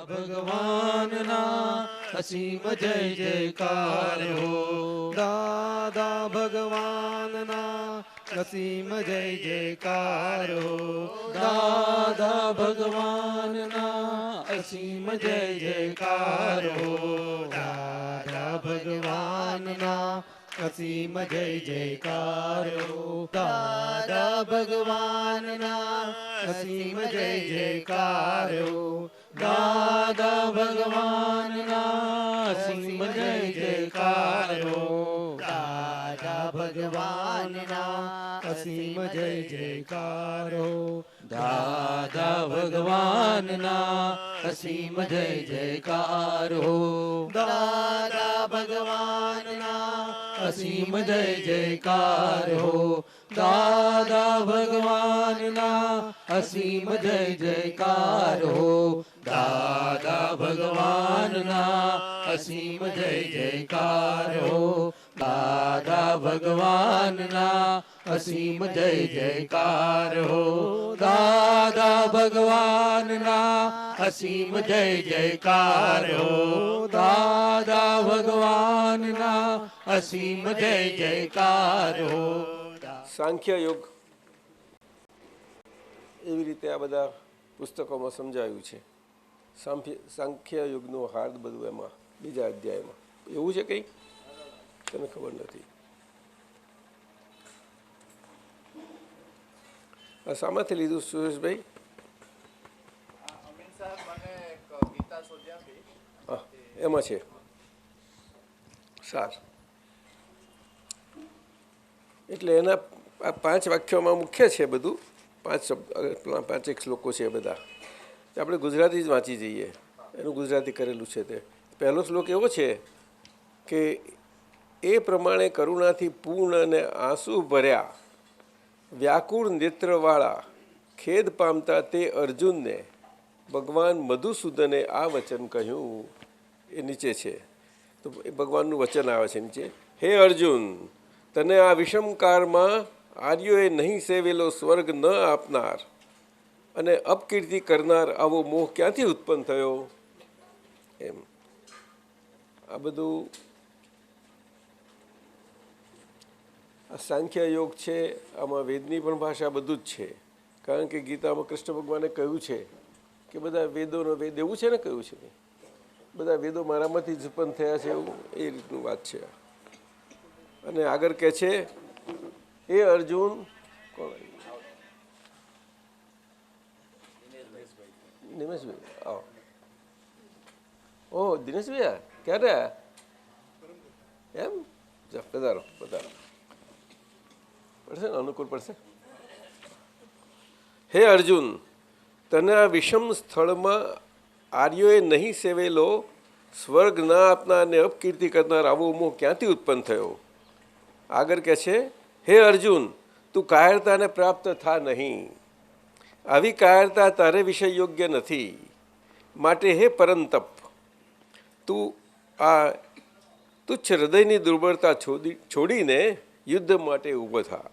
ભગવાનના અસીમ જય જયકાર હો. દાદા ભગવાનના અસીમ જય જયકાર હો. દાદા ભગવાનના અસીમ જય જયકાર હો. દાદા ભગવાનના અસીમ જય જયકાર હો. દાદા ભગવાનના અસીમ જય જયકાર હો. દાદા ભગવાનના અસીમ જય જયકાર હો. દાદા ભગવાનના અસીમ જય જયકાર હો. દાદા ભગવાનના અસીમ જય જયકાર હો. દાદા ભગવાનના અસીમ જય જયકાર હો. દાદા ભગવાનના અસીમ જય જયકાર હો. દાદા ભગવાનના અસીમ જય જયકાર હો. દાદા ભગવાનના અસીમ જય જયકાર હો. દાદા ભગવાનના અસીમ જય જયકાર હો. દાદા ભગવાનના અસીમ જય જયકાર હો. સાંખ્ય યોગ એવી રીતે આ બધા પુસ્તકોમાં સમજાવ્યું છે. સાંખ્ય યુગનું હાર્દ બધું એમાં બીજા અધ્યાયમાં એવું છે કંઈ તને ખબર નથી. આ શામાંથી લીધું સુરેશભાઈ? હા એમાં છે. સાર એટલે એના આ 5 વાક્યોમાં મુખ્ય છે બધું. 5 શ્લોકો છે બધા. આપણે ગુજરાતી જ વાંચી જઈએ. એનું ગુજરાતી કરેલું છે. તે પહેલો શ્લોક એવો છે કે એ પ્રમાણે કરુણાથી પૂર્ણ અને આંસુ ભર્યા વ્યાકુળ નેત્રવાળા ખેદ પામતા તે અર્જુનને ભગવાન મધુસૂદને આ વચન કહ્યું. એ નીચે છે તો એ ભગવાનનું વચન આવે છે નીચે. હે અર્જુન, તને આ વિષમકાળમાં આર્યોએ નહીં સેવેલો સ્વર્ગ ન આપનાર અને અપકીર્તિ કરનાર આવો મોહ ક્યાંથી ઉત્પન્ન થયો? એમ આ બધું આ સાંખ્ય યોગ છે. આમાં વેદની પણ ભાષા બધું જ છે. કારણ કે ગીતામાં કૃષ્ણ ભગવાને કહ્યું છે કે બધા વેદોનો વેદ એવું છે ને કહ્યું છે બધા વેદો મારામાંથી જ ઉત્પન્ન થયા છે એવું એ રીતનું વાત છે. અને આગળ કહે છે એ અર્જુન દિનેશભાઈ આવો. ઓહ દિનેશભાઈ ક્યારે એમ પધારો પધારો. પડશે ને અનુકૂળ પડશે. હે અર્જુન, તને આ વિષમ સ્થળમાં આર્યોએ નહીં સેવેલો સ્વર્ગ ના આપનાર અને અપકીર્તિ કરનાર આવો મોહ ક્યાંથી ઉત્પન્ન થયો? આગળ કહે છે હે અર્જુન, તું કાયરતાને પ્રાપ્ત થા નહીં. આવી કાયરતા તારે વિષય યોગ્ય નથી. માટે હે પરંતપ, તું આ તુચ્છ હૃદયની દુર્બળતા છોડીને યુદ્ધ માટે ઊભો થા.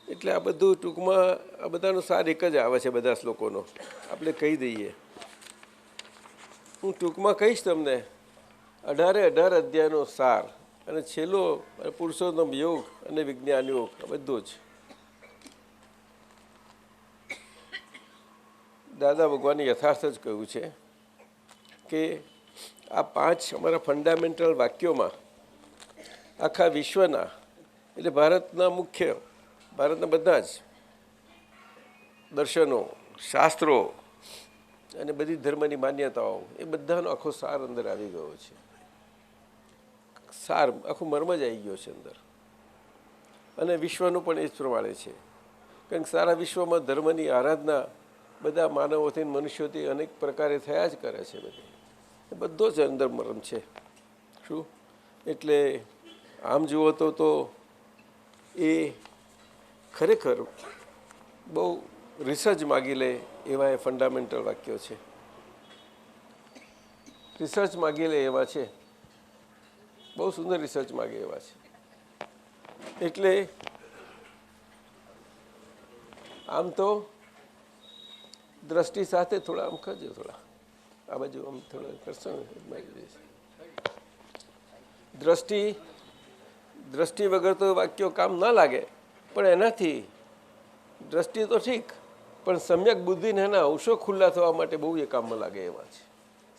એટલે આ બધું ટૂંકમાં આ બધાનો સાર એક જ આવે છે બધા શ્લોકોનો. આપણે કહી દઈએ. હું ટૂંકમાં કહીશ તમને 18 અધ્યાયનો સાર અને છેલ્લો પુરુષોત્તમ યોગ અને વિજ્ઞાન યોગ બધું જ. દાદા ભગવાને યથાર્થ જ કહ્યું છે કે આ 5 અમારા ફંડામેન્ટલ વાક્યોમાં આખા વિશ્વના એટલે ભારતના મુખ્ય ભારતના બધા જ દર્શનો શાસ્ત્રો અને બધી ધર્મની માન્યતાઓ એ બધાનો આખો સાર અંદર આવી ગયો છે. સાર આખું મર્મ જ આવી ગયો છે અંદર. અને વિશ્વનું પણ એ જ પ્રમાણે છે. કારણ કે સારા વિશ્વમાં ધર્મની આરાધના બધા માનવોથી મનુષ્યોથી અનેક પ્રકારે થયા જ કરે છે. બધો જ અંદર મર્મ છે. શું એટલે આમ જુઓ તો એ ખરેખર બહુ રિસર્ચ માગી લે એવા એ ફંડામેન્ટલ વાક્યો છે. રિસર્ચ માગી લે એવા છે. બહુ સુંદર રિસર્ચ માગે એવા છે. એટલે આમ તો દ્રષ્ટિ સાથે થોડા આમ કરજો, થોડા આ બાજુ આમ થોડા કરશો ને. દ્રષ્ટિ વગર તો વાક્યો કામ ના લાગે, પણ એનાથી દ્રષ્ટિ તો ઠીક, પણ સમ્યક બુદ્ધિને એના અંશો ખુલ્લા થવા માટે બહુ એ કામમાં લાગે એમાં છે,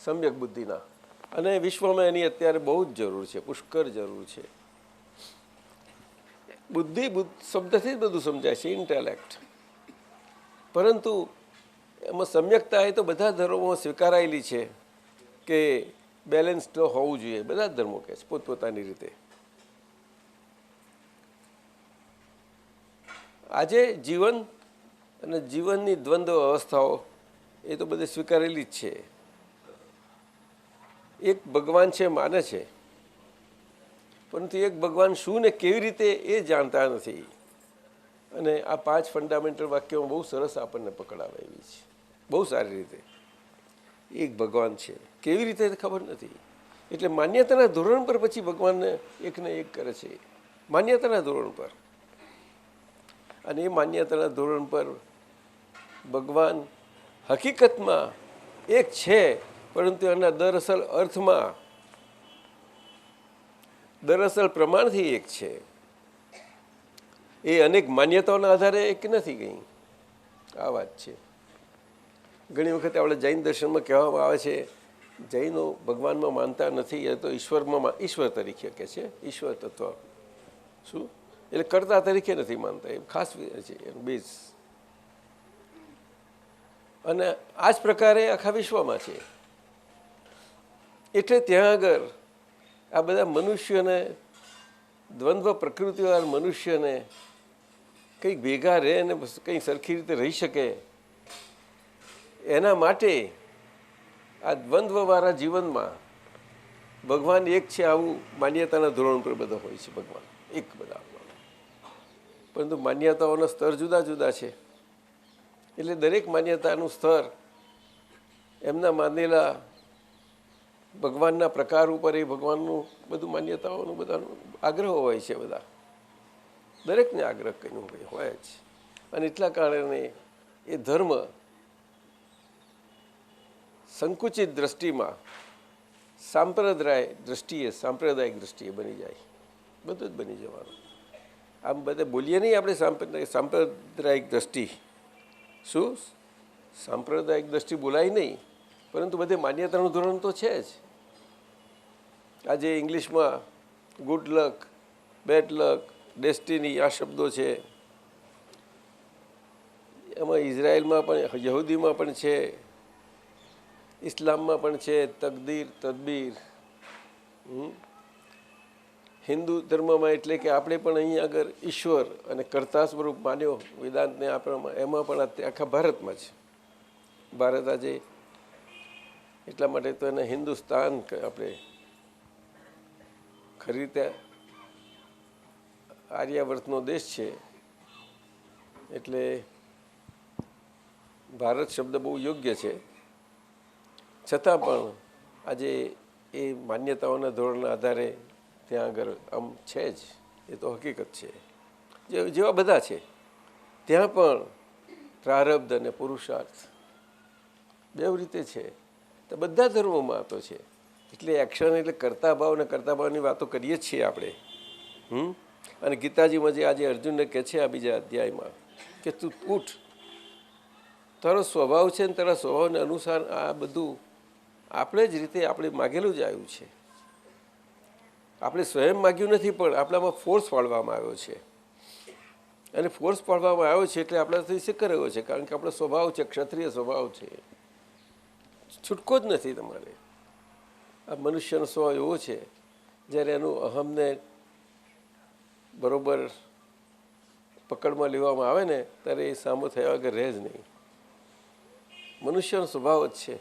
સમ્યક બુદ્ધિના. અને વિશ્વમાં એની અત્યારે બહુ જ જરૂર છે, પુષ્કળ જરૂર છે. બુદ્ધિ શબ્દથી જ બધું સમજાય છે, ઇન્ટેલેક્ટ. પરંતુ એમાં સમ્યકતા એ તો બધા ધર્મોમાં સ્વીકારાયેલી છે કે બેલેન્સ તો હોવું જોઈએ, બધા જ ધર્મો કહે છે પોતપોતાની રીતે. આજે જીવન અને જીવનની દ્વંદ્વ અવસ્થાઓ એ તો બધી સ્વીકારેલી જ છે. એક ભગવાન છે માને છે, પરંતુ એક ભગવાન શું ને કેવી રીતે એ જાણતા નથી. અને આ 5 ફંડામેન્ટલ વાક્યોમાં બહુ સરસ આપણને પકડાવે એવી છે, બહુ સારી રીતે. એક ભગવાન છે કેવી રીતે ખબર નથી. એટલે માન્યતાના ધોરણ પર પછી ભગવાનને એકને એક કરે છે, માન્યતાના ધોરણ પર. અને એ માન્યતાના ધોરણ પર ભગવાન હકીકતમાં એક છે, પરંતુ એના દરઅસલ અર્થમાં, દરઅસલ પ્રમાણથી એક છે. એ અનેક માન્યતાઓના આધારે એક નથી ગઈ. આ વાત છે. ઘણી વખત આપણે જૈન દર્શનમાં કહેવામાં આવે છે જૈનો ભગવાનમાં માનતા નથી, એ તો ઈશ્વર તરીકે કહે છે, ઈશ્વર તત્વ. શું એટલે કર્તા તરીકે નથી માનતા, એ ખાસ છે એનું બેઝ. અને આ જ પ્રકારે આખા વિશ્વમાં છે. એટલે ત્યાં આગળ આ બધા મનુષ્યને, દ્વંદ્વ પ્રકૃતિવાળા મનુષ્યને કંઈક ભેગા રહે અને કંઈ સરખી રીતે રહી શકે, એના માટે આ દ્વંદ્વવાળા જીવનમાં ભગવાન એક છે આવું માન્યતાના ધોરણ પર બધા હોય છે. ભગવાન એક બધા, પરંતુ માન્યતાઓના સ્તર જુદા જુદા છે. એટલે દરેક માન્યતાનું સ્તર એમના માનેલા ભગવાનના પ્રકાર ઉપર એ ભગવાનનું બધું માન્યતાઓનું બધાનું આગ્રહ હોય છે. બધા દરેકને આગ્રહ કંઈનું કંઈ હોય જ. અને એટલા કારણે એ ધર્મ સંકુચિત દ્રષ્ટિમાં સાંપ્રદાયિક દ્રષ્ટિએ બની જાય. બધું જ બની જવાનું. આમ બધે બોલીએ નહીં આપણે સાંપ્રદાયિક દ્રષ્ટિ. શું સાંપ્રદાયિક દ્રષ્ટિ બોલાય નહીં, પરંતુ બધે માન્યતાનું ધોરણ તો છે જ. આજે ઇંગ્લિશમાં ગુડ લક, બેડ લક, ડેસ્ટિની આ શબ્દો છે. એમાં ઇઝરાયલમાં પણ, યહૂદીમાં પણ છે, ઇસ્લામમાં પણ છે તકદીર, તદબીર. હિન્દુ ધર્મમાં એટલે કે આપણે પણ અહીં આગળ ઈશ્વર અને કર્તા સ્વરૂપ માન્યો વેદાંતને આપણામાં, એમાં પણ આખા ભારતમાં છે. ભારત આજે એટલા માટે તો એને હિન્દુસ્તાન આપણે ખરી રીતે આર્યાવર્તનો દેશ છે. એટલે ભારત શબ્દ બહુ યોગ્ય છે. છતાં પણ આજે એ માન્યતાઓના ધોરણના આધારે ત્યાં આગળ આમ છે જ, એ તો હકીકત છે. જેવા બધા છે ત્યાં પણ પ્રારબ્ધ અને પુરુષાર્થ બે રીતે છે. તો બધા ધર્મોમાં તો છે. એટલે એક્શન એટલે કર્તા ભાવ અને કર્તા ભાવની વાતો કરીએ જ છીએ આપણે. અને ગીતાજીમાં જે આજે અર્જુનને કહે છે આ બીજા અધ્યાયમાં કે તું ઉઠ, તારો સ્વભાવ છે ને તારા સ્વભાવને અનુસાર આ બધું આપણે જ રીતે આપણે માગેલું જ આવ્યું છે. આપણે સ્વયં માગ્યું નથી, પણ આપણામાં ફોર્સ પાડવામાં આવ્યો છે. અને ફોર્સ પાડવામાં આવ્યો છે એટલે આપણાથી શીખર રહ્યો છે, કારણ કે આપણો સ્વભાવ છે, ક્ષત્રિય સ્વભાવ છે. છૂટકો જ નથી તમારે. આ મનુષ્યનો સ્વભાવ એવો છે, જ્યારે એનું અહમને બરોબર પકડમાં લેવામાં આવે ને ત્યારે એ સામો થયા વગર રહે જ નહીં. મનુષ્યનો સ્વભાવ જ છે.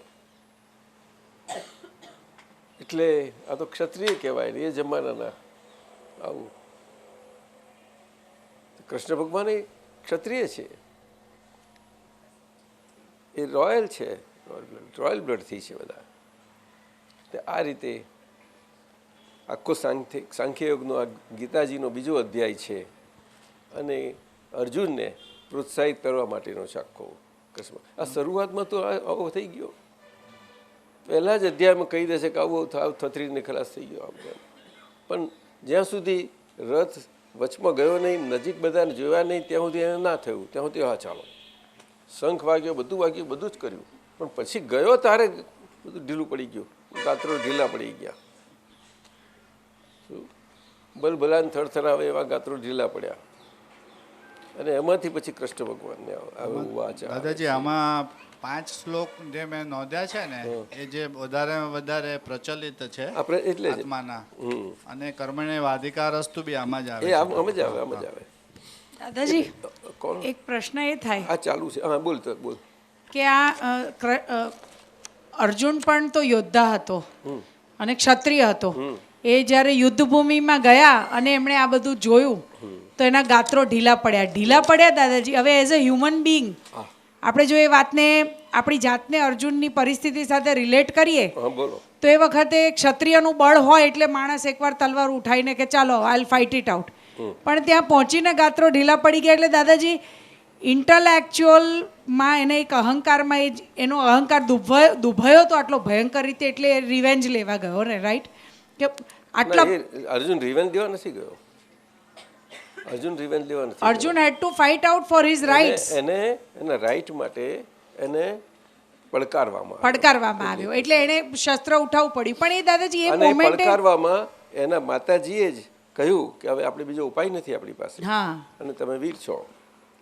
એટલે આ તો ક્ષત્રિય કહેવાય ને એ જમાનાના આવું. કૃષ્ણ ભગવાન એ ક્ષત્રિય છે, એ રોયલ છે, રોયલ બ્લડથી છે બધા. આ રીતે આખો સાંખ્યયોગનો આ ગીતાજીનો બીજો અધ્યાય છે. અને અર્જુનને પ્રોત્સાહિત કરવા માટેનો છે આખો. અકસ્માત. આ શરૂઆતમાં તો આવો થઈ ગયો, પહેલા જ અધ્યાયમાં કહી દેશે કે આવો થાવ થથરીને ખલાસ થઈ ગયો આમ તેમ. પણ જ્યાં સુધી રથ વચમાં ગયો નહીં, નજીક બધાને જોયા નહીં, ત્યાં સુધી એને ના થયું, ત્યાં સુધી હા ચાલો શંખ વાગ્યો, બધું વાગ્યું, બધું જ કર્યું. પણ પછી ગયો તારે બધું ઢીલું પડી ગયું, ગાત્રો ઢીલા પડી ગયા. બલબલાને થરથરાવે એવા ગાત્રો ઢીલા પડ્યા. અને એમાંથી પછી કૃષ્ણ ભગવાનને આવું વાચા. દાદાજી આમાં 5 શ્લોક જે મેં નોંધ્યા છે ને એ જે વધારે પ્રચલિત છે આપણે એટલે જ આત્માના અને કર્મણે વાધિકારસ્તુ બી આમાં જ આવે એ આમ જ આવે, આમ જ આવે. દાદાજી કોણ એક પ્રશ્ન એ થાય આ ચાલુ છે? હા બોલ તો બોલ. કે આ અર્જુન પણ તો યોદ્ધા હતો અને ક્ષત્રિય હતો. એ જ્યારે યુદ્ધભૂમિમાં ગયા અને એમણે આ બધું જોયું તો એના ગાત્રો ઢીલા પડ્યા દાદાજી. હવે એઝ અ હ્યુમન બિંગ આપણે જો એ વાતને આપણી જાતને અર્જુનની પરિસ્થિતિ સાથે રિલેટ કરીએ તો એ વખતે ક્ષત્રિયનું બળ હોય એટલે માણસ એકવાર તલવાર ઉઠાઈને કે ચાલો I will fight it out. પણ ત્યાં પહોંચીને ગાત્રો ઢીલા પડી ગયા એટલે દાદાજી ઇન્ટલેક્ચ્યુઅલમાં એને એક અહંકારમાં એનો અહંકાર દુભાયો તો આટલો ભયંકર રીતે, એટલે રિવેન્જ લેવા ગયો ને, રાઈટ? કે આટલા અર્જુન રિવેન્જ લેવા નથી ગયો. Arjun had to fight out for his rights. એને એના રાઈટ માટે એને પડકારવામાં આવ્યો એટલે એને શસ્ત્ર ઉઠાવવું પડ્યું. પણ એ દાદાજી એ અને મોમેન્ટે પડકારવામાં એના માતાજીએ જ કહ્યું કે હવે આપણે બીજો ઉપાય નથી આપણી પાસે, હા, અને તમે વીર છો,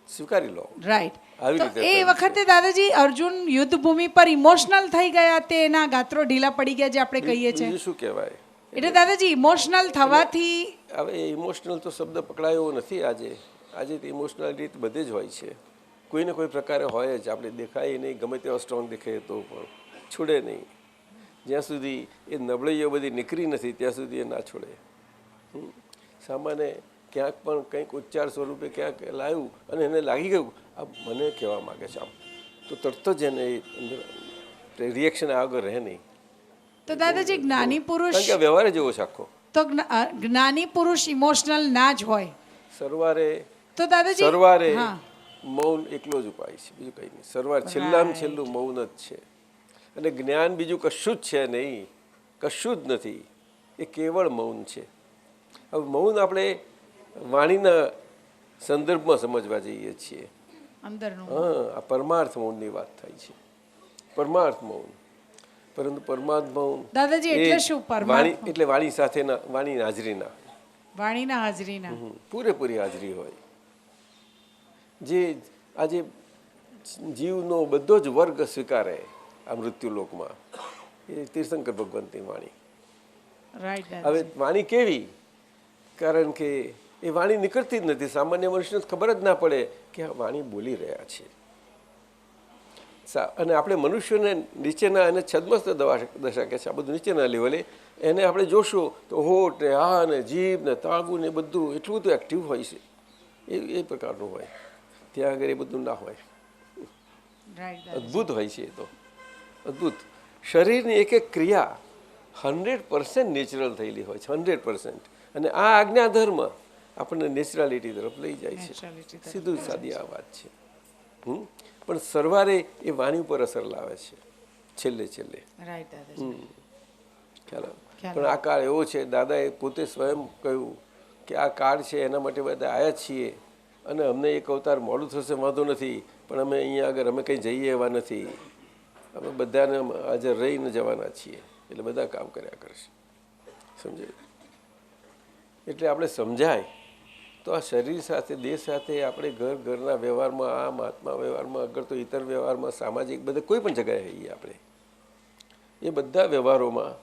સ્વીકારી લો. રાઈટ. આવી તો રીતે એ વખતે દાદાજી અર્જુન યુદ્ધ ભૂમિ પર ઇમોશનલ થઈ ગયા, તે એના ગાત્રો ઢીલા પડી ગયા જે આપણે કહીએ છીએ. બીજું શું કહેવાય? એટલે દાદાજી ઇમોશનલ થવાથી હવે એ ઇમોશનલ તો શબ્દ પકડાયો નથી આજે તો ઇમોશનાલિટી બધે જ હોય છે, કોઈને કોઈ પ્રકારે હોય જ. આપણે દેખાય નહીં, ગમે તેવા સ્ટ્રોંગ દેખાય તો પણ છોડે નહીં. જ્યાં સુધી એ નબળાઈઓ બધી નીકળી નથી ત્યાં સુધી એ ના છોડે. સામાન્ય ક્યાંક પણ કંઈક ઉચ્ચાર સ્વરૂપે ક્યાંક લાવ્યું અને એને લાગી ગયું આ મને કહેવા માગે છે આમ, તો તરત જ એને રિએક્શન આગળ રહે નહીં. તો દાદાજી જ્ઞાની પુરુષ, કારણ કે વ્યવહાર જેવો છે આખો. તો જ્ઞાની પુરુષ ઇમોશનલ ના જ હોય તો દાદાજી સરવારે મૌન એકલો જ ઉપાય છે, બીજું કંઈ નહીં. સરવાર છેલ્લામાં છેલ્લું મૌન જ છે. અને જ્ઞાન બીજું કશું જ છે નહીં, કશું જ નથી, એ કેવળ મૌન છે. હવે મૌન આપણે વાણીના સંદર્ભમાં સમજવા જઈએ છીએ. હા, આ પરમાર્થ મૌનની વાત થાય છે, પરમાર્થ મૌન. પરંતુ પરમાર્થ મૌન દાદાજી એટલે શું? વાણી એટલે વાણી સાથેના વાણીના હાજરીના પૂરેપૂરી હાજરી હોય. જે આજે જીવનો બધો જ વર્ગ સ્વીકારે આ મૃત્યુલોકમાં એ તીર્થંકર ભગવંતની વાણી. હવે વાણી કેવી? કારણ કે એ વાણી નીકળતી જ નથી, સામાન્ય મનુષ્યને ખબર જ ના પડે કે આ વાણી બોલી રહ્યા છે. અને આપણે મનુષ્યોને નીચેના એને છદ્મસ્ત દશા કે છે, આ બધું નીચેના લેવલે એને આપણે જોશું તો હોઠ ને હા ને જીભ ને તાળવું ને બધું એટલું બધું એક્ટિવ હોય છે, એ પ્રકારનું હોય. ત્યાં આગળ એ બધું ના હોય. અદ્ભુત હોય છે, એ તો અદ્ભુત. શરીરની એક એક ક્રિયા 100% નેચરલ થયેલી હોય છે, 100%. અને આ આજ્ઞા ધર્મ આપણને નેચરાલિટી તરફ લઈ જાય છે. સીધું સાદી આ વાત છે. પણ સરવારે એ વાણી ઉપર અસર લાવે છે છેલ્લે. ખ્યાલ. પણ આ કાળ એવો છે, દાદાએ પોતે સ્વયં કહ્યું કે આ કાળ છે એના માટે બધા આવ્યા છીએ અને અમને એક અવતાર મોડું થશે વાંધો નથી, પણ અમે અહીંયા આગળ અમે કંઈ જઈએ એવા નથી, અમે બધાને હાજર રહીને જવાના છીએ. એટલે બધા કામ કર્યા કરશે. સમજાય? એટલે આપણે સમજાય તો આ શરીર સાથે દેહ સાથે આપણે ઘરના વ્યવહારમાં, આમ આત્મા વ્યવહારમાં, અગર તો ઇતર વ્યવહારમાં, સામાજિક બધે કોઈ પણ જગ્યાએ હોઈએ આપણે, એ બધા વ્યવહારોમાં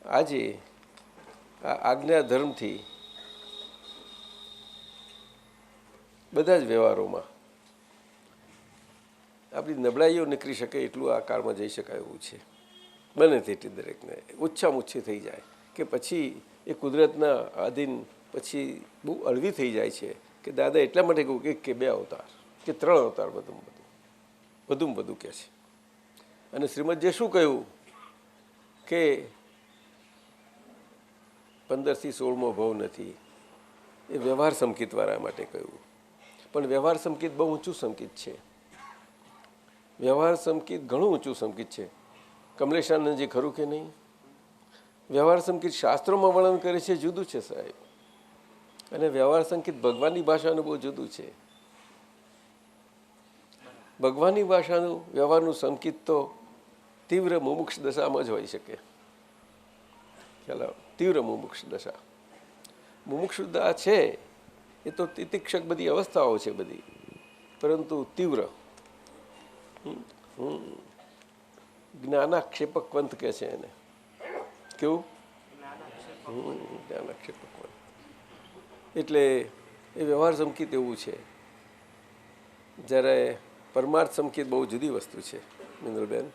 આજે આ આજ્ઞા ધર્મથી બધા જ વ્યવહારોમાં આપણી નબળાઈઓ નીકળી શકે એટલું આ કાળમાં જઈ શકાય એવું છે. બને તેટલી દરેકને ઓછામાં ઓછી થઈ જાય કે પછી એ કુદરતના આધીન પછી બહુ અળવી થઈ જાય છે કે દાદા એટલા માટે કહું કે 2 અવતાર કે 3 અવતાર વધુમાં વધુ કહે છે. અને શ્રીમદજીએ શું કહ્યું કે 15 થી 16મો ભવ નથી, એ વ્યવહાર સંકિતવાળા માટે કહ્યું. પણ વ્યવહાર સંકેત બહુ ઊંચું સંકેત છે. વ્યવહાર સંકેત ઘણું ઊંચું સંકેત છે. કમલેશાનંદજી ખરું કે નહીં? વ્યવહાર સંકેત શાસ્ત્રોમાં વર્ણન કરે છે, જુદું છે સાહેબ. અને વ્યવહાર સંકેત ભગવાનની ભાષાનું બહુ જુદું છે. ભગવાનની ભાષાનું વ્યવહારનું સંકેત તો તીવ્ર મુમુક્ષ દશામાં જ હોઈ શકે. ખ્યાલ આવે? તીવ્ર મુમુક્ષ દશા. મુમુક્ષુદા છે એ તો તિતિક્ષક બધી અવસ્થાઓ છે બધી, પરંતુ તીવ્ર જ્ઞાનાક્ષેપક પંથ કહે છે એને. કેવું? જ્ઞાનાક્ષેપક પંથ. એટલે એ વ્યવહાર સંકેત એવું છે. જ્યારે પરમાર્થ સંકેત બહુ જુદી વસ્તુ છે મિનલબેન.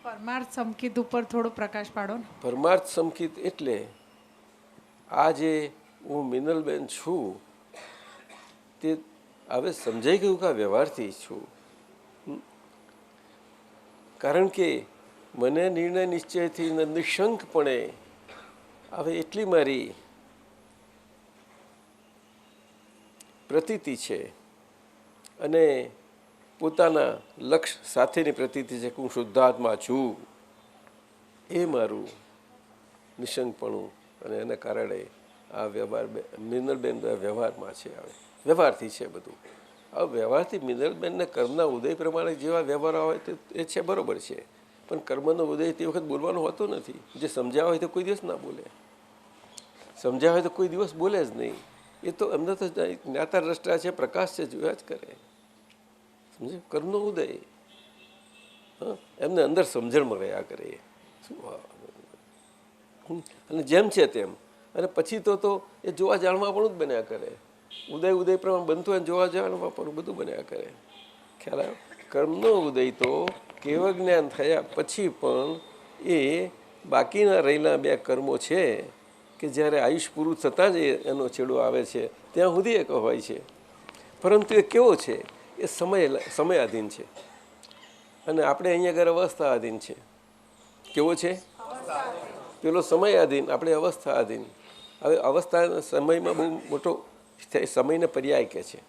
પરમાર્થ સંકેત ઉપર થોડો પ્રકાશ પાડો ને. પરમાર્થ સંકેત એટલે આ જે હું મિનલબેન છું તે હવે સમજાઈ ગયું કે આ વ્યવહારથી છું. કારણ કે મને નિર્ણય નિશ્ચયથી નિશંકપણે હવે એટલી મારી પ્રતીતિ છે અને પોતાના લક્ષ્ય સાથેની પ્રતીતિ છે કે હું શુદ્ધાત્મા છું, એ મારું નિશંકપણું. અને એના કારણે આ વ્યવહાર મિનલબેન વ્યવહારમાં છે. હવે વ્યવહારથી છે બધું. હવે વ્યવહારથી મિનલબેનને કર્મના ઉદય પ્રમાણે જેવા વ્યવહાર હોય તે એ છે બરાબર છે, પણ કર્મનો ઉદય તે વખત બોલવાનો હોતો નથી. જે સમજ્યા હોય તો કોઈ દિવસ ના બોલે, સમજ્યા હોય તો કોઈ દિવસ બોલે જ નહીં. એ તો એમને તો જ્ઞાતા દ્રષ્ટા છે, પ્રકાશ છે, જોયા જ કરે. સમજે? કર્મનો ઉદય એમને અંદર સમજણમાં રહ્યા કરે. અને જેમ છે તેમ. અને પછી તો એ જોવા જાણવા પણ જ બન્યા કરે. ઉદય પ્રમાણે બનતું હોય જોવા જાણવા પણ બધું બન્યા કરે. ખ્યાલ આવ્યો? કર્મનો ઉદય તો કેવળ જ્ઞાન થયા પછી પણ એ બાકીના રહેલા બે કર્મો છે કે જ્યારે આયુષ પૂરું થતાં જ એનો છેડો આવે છે ત્યાં સુધી એક હોય છે. પરંતુ એ કેવો છે? એ સમયાધીન છે. અને આપણે અહીંયા આગળ અવસ્થા આધીન છે. કેવો છે? પેલો સમયાધીન, આપણે અવસ્થા આધીન. હવે અવસ્થા સમયમાં બહુ મોટો સમયને પર્યાય કહે છે.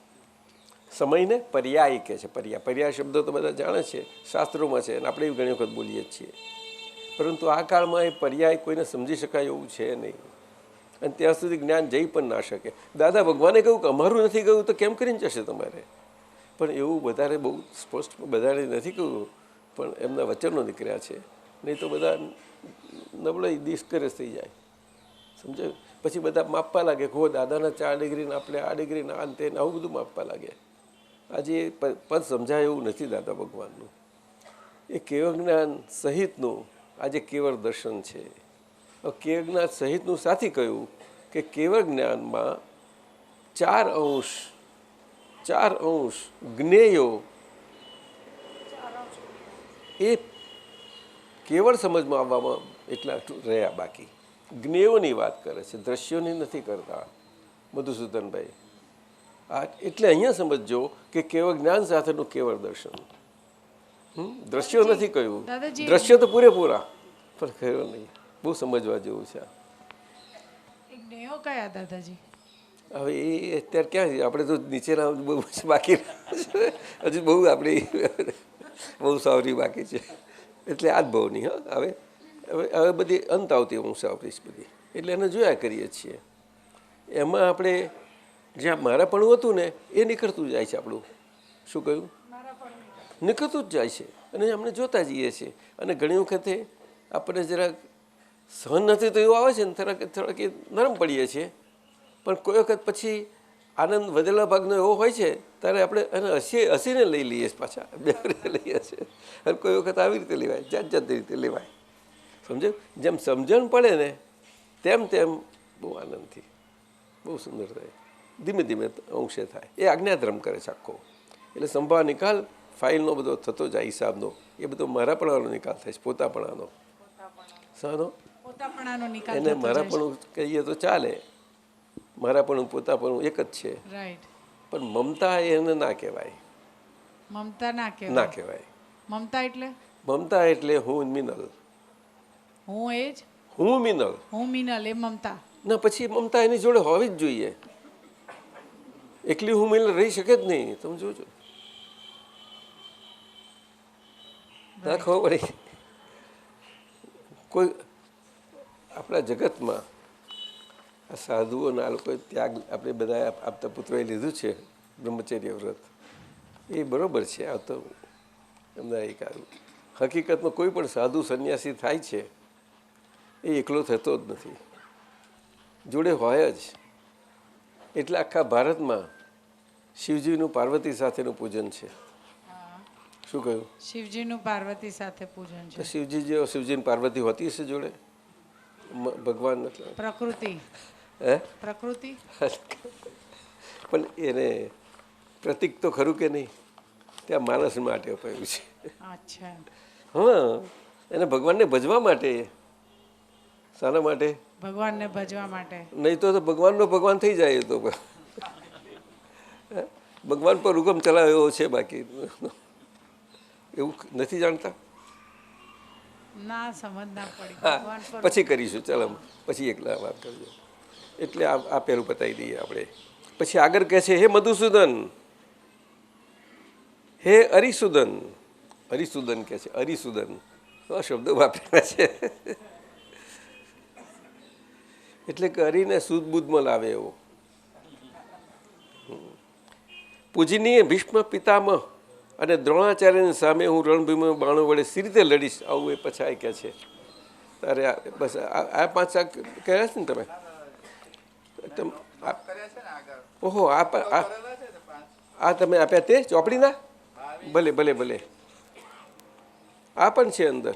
સમયને પર્યાય કહે છે. પર્યાય શબ્દ તો બધા જાણે છે, શાસ્ત્રોમાં છે, અને આપણે ઘણી વખત બોલીએ જ છીએ. પરંતુ આ કાળમાં એ પર્યાય કોઈને સમજી શકાય એવું છે નહીં. અને ત્યાં સુધી જ્ઞાન જઈ પણ ના શકે. દાદા ભગવાને કહ્યું કે અમારું નથી ગયું તો કેમ કરીને જશે તમારે? પણ એવું વધારે બહુ સ્પષ્ટ બધાને નથી કહ્યું, પણ એમના વચનો નીકળ્યા છે. નહીં તો બધા નબળાઈ ડિસ્કરેજ થઈ જાય. સમજાયું? પછી બધા માપવા લાગે કે હો દાદાના 4 ડિગ્રીને આપણે આ ડિગ્રીના અંતે આવું બધું માપવા લાગે. આજે એ પદ સમજાય એવું નથી દાદા ભગવાનનું. એ કેવળ જ્ઞાન સહિતનું આજે કેવળ દર્શન છે. કેવળ જ્ઞાન સહિતનું સાથી કહ્યું કે કેવળ જ્ઞાનમાં 4 અંશ જ્ઞેયો એ કેવળ સમજમાં આવવામાં એટલા રહ્યા. બાકી જ્ઞેયોની વાત કરે છે, દ્રશ્યોની નથી કરતા મધુસૂદનભાઈ. એટલે અહીંયા સમજજો કે કેવળ જ્ઞાન સાથેનું કેવળ દર્શન. દ્રશ્યો નથી કહ્યું, દ્રશ્યો તો પૂરેપૂરા, પણ કહ્યું નહીં. બહુ સમજવા જેવું છે. કયા દાદાજી? હવે એ અત્યારે ક્યાં છે? આપણે તો નીચેના બહુ બાકી હજુ બહુ આપણી બહુ સાવરી બાકી છે. એટલે આ જ ભાવની. હવે બધી અંત આવતી હું સાવરીશ બધી. એટલે એને જોયા કરીએ છીએ. એમાં આપણે જ્યાં મારાપણું હતું ને એ નીકળતું જાય છે આપણું. શું કહ્યું? નીકળતું જ જાય છે. અને અમને જોતા જઈએ છીએ. અને ઘણી વખતે આપણે જરાક સહન નથી તો એવું આવે છે ને થોડાક નરમ પડીએ છીએ. પણ કોઈ વખત પછી આનંદ વધેલા ભાગનો એવો હોય છે ત્યારે આપણે એને હસીને લઈ લઈએ પાછા, બે લઈએ છીએ. અને કોઈ વખત આવી રીતે લેવાય, જાત રીતે લેવાય. સમજ્યું? જેમ સમજણ પડે ને તેમ બહુ આનંદથી બહુ સુંદર થાય. ધીમે ધીમે અંશે થાય. એ આજ્ઞાધર્મ કરે છે આખો. એટલે સંભાવ નિકાલ ફાઇલનો બધો થતો જાય હિસાબનો. એ બધો મારાપણાનો નિકાલ થાય છે, પોતાપણાનો. શાનો? એને મારાપણું કહીએ તો ચાલે. મારાપણું પોતાપણું એક જ છે. પણ મમતા એને ના કહેવાય. મમતા ના કહેવાય. મમતા એટલે હું મિનલ. હું મિનલ એ મમતા ના પછી મમતા એની જોડે હોવી જ જોઈએ. એકલી હું મિલ રહી શકે જ નહીં. તમે જોજો, ના ખબર પડી. કોઈ આપણા જગતમાં આ સાધુઓના આ લોકોએ ત્યાગ આપણે બધા આપતા પુત્રોએ લીધું છે બ્રહ્મચર્ય વ્રત, એ બરાબર છે. આ તો એમના એક હકીકતમાં કોઈ પણ સાધુ સંન્યાસી થાય છે એ એકલો થતો જ નથી, જોડે હોય જ. એટલે આખા ભારતમાં શિવજીનું પાર્વતી સાથેનું પૂજન છે. શું કહ્યું? શિવજીનું પાર્વતી સાથે પૂજન તો છે. શિવજીની પાર્વતી હોતી હશે જોડે? ભગવાન પ્રકૃતિ હે પ્રકૃતિ પણ એને પ્રતીક તો ખરું કે નહીં? ત્યાં માણસ માટે અપાયું છે. અચ્છા. હા, એને ભગવાનને ભજવા માટે. શાના માટે? ભગવાનને ભજવા માટે. નહીં તો ભગવાનનો ભગવાન થઈ જાય. તો ભગવાન પર હુકમ ચલાવ્યો છે, બાકી એવું નથી જાણતા. ના સમજ ના પડી. હા, ભગવાન પર પછી કરીશું. ચાલો પછી એકલા વાત કરજો. એટલે આ પહેલું પતાવી દઈએ આપણે. પછી આગળ કહે છે, હે મધુસૂદન, હે અરિસુદન. હરિસુદન કહે છે, અરિસુદન શબ્દો વાપરેલા છે. એટલે કે હરિને સુદ બુદ્ધમાં લાવે એવો. પૂજનીય ભીષ્મ પિતામહ અને દ્રોણાચાર્યની સામે હું રણભૂમિમાં બાણો વડે સી રીતે લડીશ, આવું એ પછાય કે છે. તારે બસ આ 5 કહ્યા છે ને તમે? ઓહો, આ તમે આપ્યા તે ચોપડીના? ભલે ભલે ભલે, આ પણ છે અંદર.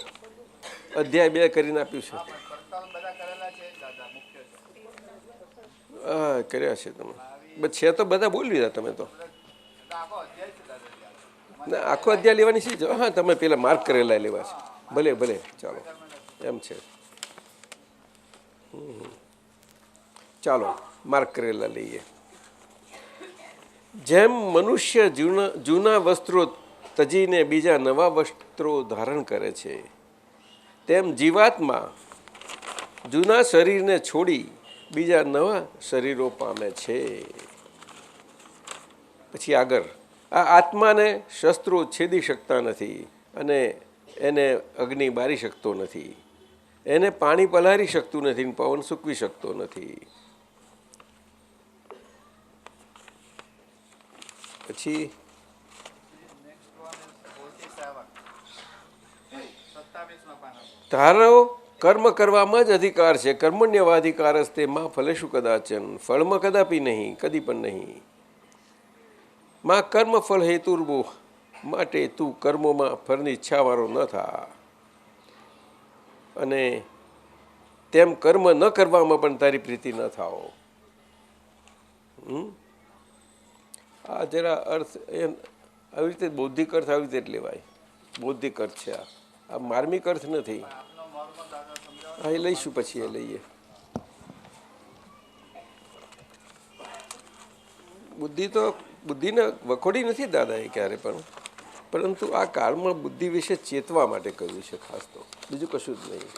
અધ્યાય 2 કરીને આપ્યું છે. હા, કર્યા છે તમે. બસ છે તો બધા બોલી લીધા તમે તો. ના, આખો અધ્યાય લેવાની છે. હા, તમે પેલા માર્ક કરેલા લેવા છે. ભલે ભલે, ચાલો એમ છે. ચાલો માર્ક કરેલા લઈએ. જેમ મનુષ્ય જૂના વસ્ત્રો તજીને બીજા નવા વસ્ત્રો ધારણ કરે છે, તેમ જીવાત્મા જૂના શરીરને છોડી બીજા નવા શરીરો પામે છે. પછી આગળ, આ આત્માને શસ્ત્રો છેદી શકતા નથી અને એને અગ્નિ બારી શકતો નથી, એને પાણી પલારી શકતું નથી, પવન સૂકવી શકતો નથી. પછી ધારો કર્મ કરવામાં જ અધિકાર છે. કર્મણ્યવાધિકાર હસ્તે માં ફલેશુ કદાચન. ફળમાં કદાપી નહીં, કદી પણ નહીં. માં કર્મ ફળ હેતુર્ભુ, માટે તું કર્મોમાં ફળની ઈચ્છાવાળો ન થા. અને તેમ કર્મ ન કરવામાં પણ તારી પ્રીતિ ન થાવ. આ જરા અર્થ આવી રીતે બૌદ્ધિક અર્થ આવી રીતે જ લેવાય. બૌદ્ધિક અર્થ છે આ માર્મિક અર્થ નથી. હા, એ લઈશું, પછી એ લઈએ. બુદ્ધિને વખોડી નથી દાદાએ ક્યારે પણ, પરંતુ આ કાળમાં બુદ્ધિ વિશે ચેતવા માટે કહ્યું છે ખાસ. તો બીજું કશું જ નહીં.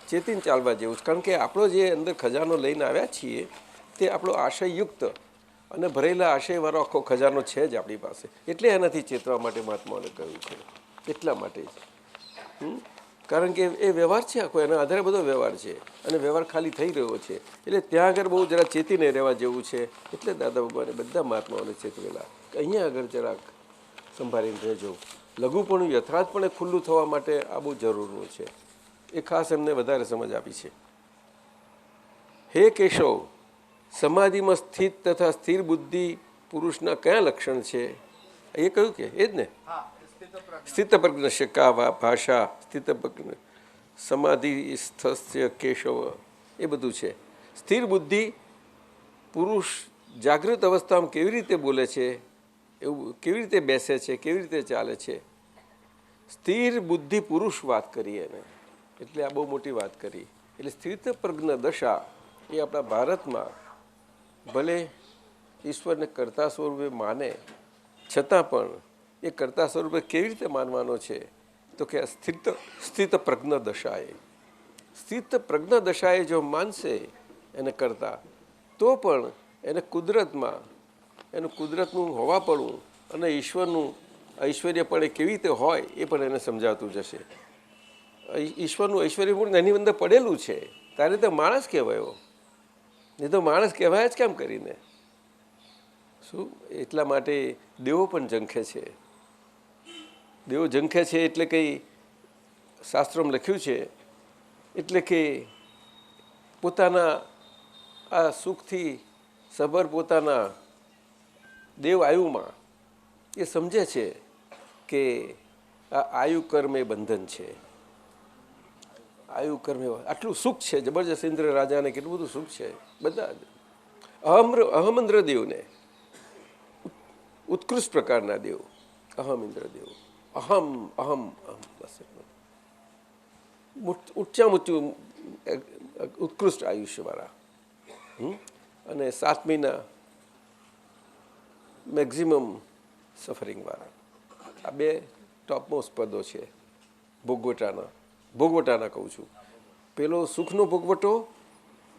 ચેતીને ચાલવા જેવું છે. કારણ કે આપણો જે અંદર ખજાનો લઈને આવ્યા છીએ તે આપણો આશયયુક્ત અને ભરેલા આશયવાળો આખો ખજાનો છે જ આપણી પાસે. એટલે એનાથી ચેતવા માટે મહાત્માઓને કહ્યું છે. એટલા માટે જ. કારણ કે એ વ્યવહાર છે આખો, એના આધારે બધો વ્યવહાર છે અને વ્યવહાર ખાલી થઈ રહ્યો છે. એટલે ત્યાં આગળ બહુ જરા ચેતીને રહેવા જેવું છે. એટલે દાદા ભગવાને બધા મહાત્માઓને ચેતવેલા કે અહીંયા આગળ જરાક સંભાળીને રહેજો. લઘુપણું યથાર્થપણે ખુલ્લું થવા માટે આ બહુ જરૂરનું છે. એ ખાસ એમને વધારે સમજ આપી છે. હે કેશવ, સમાધિમાં સ્થિત તથા સ્થિર બુદ્ધિ પુરુષના કયા લક્ષણ છે? એ કહ્યું કે એ જ ને? સ્થિતપ્રજ્ઞ કા ભાષા સ્થિતપ્રજ્ઞ સમાધિસ્થસ્ય કેશવ, એ બધું છે. સ્થિર બુદ્ધિ પુરુષ જાગૃત અવસ્થામાં કેવી રીતે બોલે છે, એવું કેવી રીતે બેસે છે, કેવી રીતે ચાલે છે. સ્થિર બુદ્ધિ પુરુષ વાત કરી એને, એટલે આ બહુ મોટી વાત કરી. એટલે સ્થિતપ્રજ્ઞ દશા એ આપણા ભારતમાં ભલે ઈશ્વરને કર્તા સ્વરૂપે માને છતાં પણ એ કર્તા સ્વરૂપે કેવી રીતે માનવાનો છે? તો કે સ્થિત પ્રજ્ઞ દશાએ. સ્થિત પ્રજ્ઞ દશાએ જો માનશે એને કરતા, તો પણ એને કુદરતમાં એનું કુદરતનું હોવાપણું અને ઈશ્વરનું ઐશ્વર્ય પણ એ કેવી રીતે હોય એ પણ એને સમજાવતું જશે. ઈશ્વરનું ઐશ્વર્ય પણ એની અંદર પડેલું છે, તારે તો માણસ કહેવાયો, નહીં તો માણસ કહેવાય જ કેમ કરીને? શું એટલા માટે દેવો પણ ઝંખે છે. દેવો ઝંખે છે એટલે કંઈ શાસ્ત્રોમાં લખ્યું છે, એટલે કે પોતાના આ સુખથી સભર પોતાના દેવ આયુમાં એ સમજે છે કે આ આયુ કર્મ એ બંધન છે. આયુ કર્મ આટલું સુખ છે જબરજસ્ત. ઇન્દ્ર રાજાને કેટલું બધું સુખ છે. બધા અહમ ઇન્દ્રદેવને ઉત્કૃષ્ટ પ્રકારના દેવ, અહમ ઇન્દ્રદેવ, અહમ અહમ અહમ બસ ઊંચામાં ઊંચું ઉત્કૃષ્ટ આયુષ્યવાળા, અને 7 મહિના મેક્ઝિમમ સફરિંગવાળા. આ 2 ટોપમોસ્ટ પદો છે ભોગવટાના કહું છું. પેલો સુખનો ભોગવટો,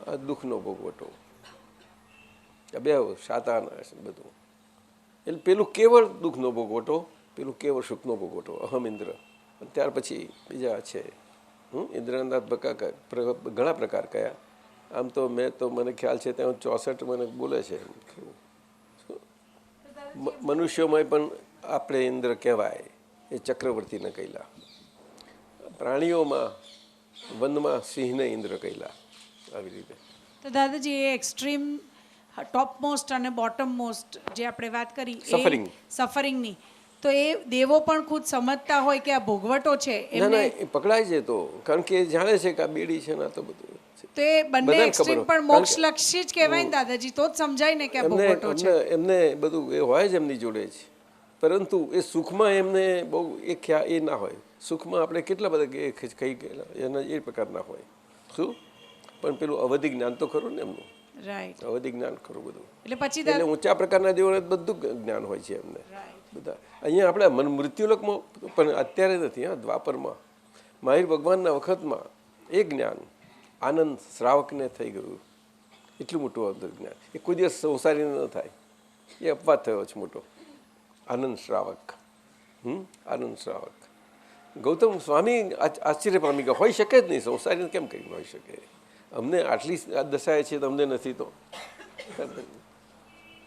આ દુઃખનો ભોગવટો, આ 2 શાતાના બધું. એટલે પેલું કેવળ દુઃખનો ભોગવટો, પેલું કેવળ સુખનો ભોગવટો, અહમ ઇન્દ્ર. ત્યાર પછી બીજા છે ઇન્દ્રના ઘણા પ્રકાર કયા. આમ તો મને ખ્યાલ છે ત્યાં 64 મને બોલે છે. મનુષ્યોમાં પણ આપણે ઇન્દ્ર કહેવાય, એ ચક્રવર્તીને કહેલા. પ્રાણીઓમાં વનમાં સિંહને ઇન્દ્ર કહેલા. આવી રીતે. તો દાદાજી એ એક્સ્ટ્રીમ ટોપ મોસ્ટ અને બોટમ મોસ્ટ જે આપણે વાત કરી સફરિંગની, તો એ દેવો પણ ખુદ સમજતા હોય કે આ ભોગવટો છે ના એ પકડાય છે. તો કારણ કે એ જાણે છે કે આ બેડી છે ને તો બધું. તો એ બંને એક્સ્ટ્રીમ પણ મોક્ષલક્ષી જ કહેવાય ને દાદાજી, તો જ સમજાય ને કે આ ભોગવટો છે. એમને બધું એ હોય જ એમની જોડે જ, પરંતુ એ સુખમાં એમને બહુ એ ખ્યાલ એ ના હોય. સુખમાં આપણે કેટલા બધા ખાઈ ગયેલા એના એ પ્રકારના હોય. શું પણ પેલું અવધિ જ્ઞાન તો ખરું ને એમનું. રાઈટ, અવધિ જ્ઞાન ખરું બધું. એટલે પછી એટલે ઊંચા પ્રકારના દેવોને બધું જ્ઞાન હોય છે એમને બધા. અહીંયા આપણે મૃત્યુલોકમાં પણ અત્યારે નથી. હા, દ્વાપરમાં મહાવીર ભગવાનના વખતમાં એ જ્ઞાન આનંદ શ્રાવકને થઈ ગયું. એટલું મોટું અંતર જ્ઞાન એ કોઈ દિવસ સંસારીને ન થાય. એ અપવાદ થયો છે મોટો. આનંદ શ્રાવક, આનંદ શ્રાવક. ગૌતમ સ્વામી આશ્ચર્ય પામી ગયા, હોઈ શકે જ નહીં. સંસારીને કેમ કંઈ હોઈ શકે? અમને આટલી દશાએ છે, તમને નથી.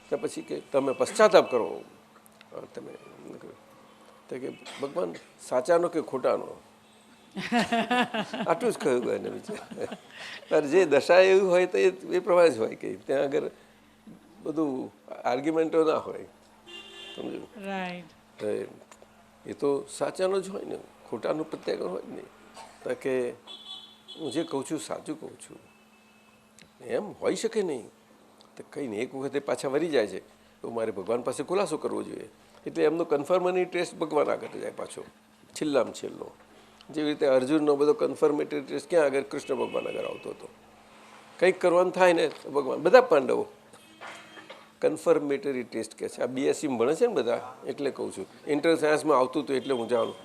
તો પછી કે તમે પશ્ચાતાપ કરો. તમે તો કે ભગવાન સાચાનો કે ખોટાનો? આટલું જ કહ્યું એને વિચાર. જે દશા એવી હોય તો એ પ્રમાણે જ હોય કે ત્યાં આગળ બધું આર્ગ્યુમેન્ટો ના હોય. સમજો? એ તો સાચાનો જ હોય ને, ખોટાનું પ્રત્યાઘાત હોય જ નહીં. તો કે હું જે કહું છું સાચું કહું છું એમ હોઈ શકે નહીં. તો કંઈ નહીં, એક વખતે પાછા વળી જાય છે તો મારે ભગવાન પાસે ખુલાસો કરવો જોઈએ. એટલે એમનો કન્ફર્મની ટેસ્ટ ભગવાન આગળ જાય પાછો, છેલ્લામાં છેલ્લો. જેવી રીતે અર્જુનનો બધો કન્ફર્મેટરી ટેસ્ટ ક્યાં આગળ? કૃષ્ણ ભગવાન આગળ આવતો હતો. કંઈક કરવાનું થાય ને ભગવાન, બધા પાંડવો કન્ફર્મેટરી ટેસ્ટ કહે છે. આ BSc ભણે છે ને બધા, એટલે કહું છું. ઇન્ટર સાયન્સમાં આવતું હતું એટલે હું જાણું.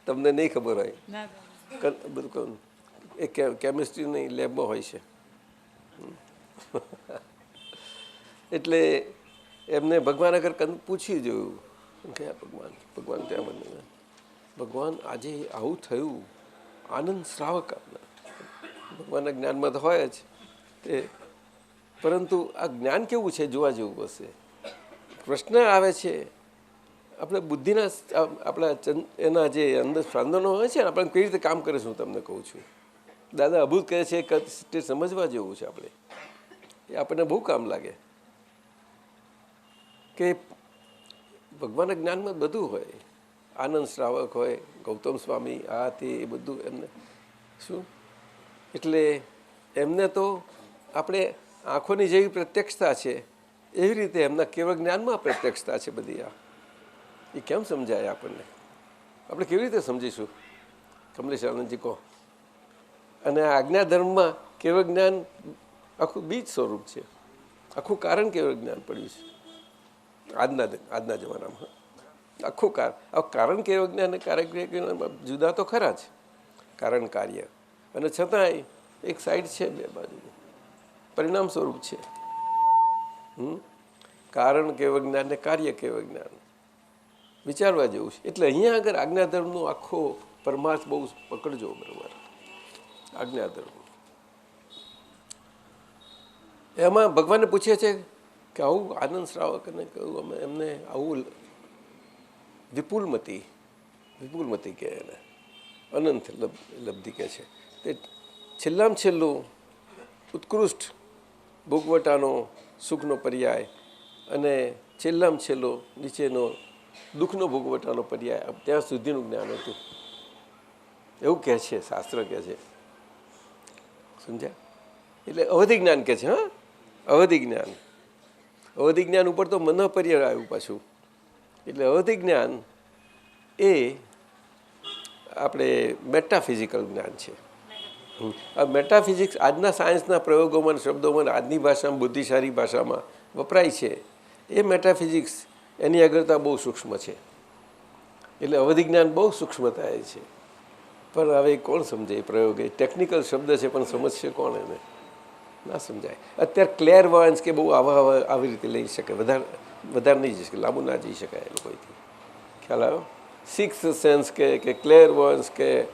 તમને નહીં ખબર હોય બધું. એ કેમિસ્ટ્રીની લેબમાં હોય છે. એટલે એમને ભગવાન આગળ પૂછી જોયું કે ભગવાન ત્યાં મને ભગવાન આજે આવું થયું. આનંદ શ્રાવક ભગવાનના જ્ઞાનમાં તો હોય જ તે, પરંતુ આ જ્ઞાન કેવું છે જોવા જેવું હશે. પ્રશ્ન આવે છે આપણે બુદ્ધિના આપણા એના જે અંદર સ્પંદનો હોય છે ને, આપણે કેવી રીતે કામ કરે છે હું તમને કહું છું. દાદા અભૂત કહે છે કે તે સમજવા જેવું છે. આપણે એ આપણને બહુ કામ લાગે કે ભગવાનના જ્ઞાનમાં બધું હોય. આનંદ શ્રાવક હોય, ગૌતમ સ્વામી, આ તે એ બધું એમને શું. એટલે એમને તો આપણે આંખોની જેવી પ્રત્યક્ષતા છે એવી રીતે એમના કેવળ જ્ઞાનમાં પ્રત્યક્ષતા છે બધી. આ એ કેમ સમજાય આપણને? આપણે કેવી રીતે સમજીશું? કમલેશ આનંદજી કહો. અને આજ્ઞા ધર્મમાં કેવળ જ્ઞાન આખું બીજ સ્વરૂપ છે. આખું કારણ કેવળ જ્ઞાન પડ્યું છે આજના જમાનામાં. આખું કારણ કેવળ જ્ઞાન અને કાર્ય જુદા તો ખરા જ, કારણ કાર્ય, અને છતાંય એક સાઈડ છે, બે બાજુ પરિણામ સ્વરૂપ છે. કારણ કેવ જ્ઞાન ને કાર્ય કેવ જ્ઞાન વિચારવા જેવું છે. એટલે અહીંયા આગળ આજ્ઞાધર્મનો આખો પરમાર્થ બહુ પકડજો બરાબર. આજ્ઞાધર્મ એમાં ભગવાનને પૂછે છે કે આવું આનંદ શ્રાવકને કહ્યું અમે એમને આવું વિપુલમતી કહે એને, અનંત લબ્ધિ કહે છે. તે છેલ્લામાં છેલ્લું ઉત્કૃષ્ટ ભોગવટાનો સુખનો પર્યાય અને છેલ્લામાં છેલ્લો નીચેનો દુઃખનો ભોગવટાનો પર્યાય ત્યાં સુધીનું જ્ઞાન હતું એવું કહે છે શાસ્ત્ર કહે છે. સમજ્યા? એટલે અવધિ જ્ઞાન કહે છે. હા, અવધિ જ્ઞાન ઉપર તો મન પર્યાય આવ્યું પાછું. એટલે અવધિ જ્ઞાન એ આપણે મેટાફિઝિકલ જ્ઞાન છે. આ મેટાફિઝિક્સ આજના સાયન્સના પ્રયોગોમાં શબ્દોમાં આજની ભાષામાં બુદ્ધિશાળી ભાષામાં વપરાય છે. એ મેટાફિઝિક્સ એની આગળતા બહુ સૂક્ષ્મ છે. એટલે અવધિ જ્ઞાન બહુ સૂક્ષ્મતા એ છે. પણ હવે કોણ સમજે? એ પ્રયોગ એ ટેકનિકલ શબ્દ છે પણ સમજશે કોણ? એને ના સમજાય. અત્યારે ક્લેરવોયન્સ કે બહુ આવી રીતે લઈ શકે, વધારે નહીં જઈ શકે, લાંબુ ના જઈ શકાય એ લોકોથી. ખ્યાલ આવ્યો? સિક્સ સેન્સ કે ક્લેરવોયન્સ કે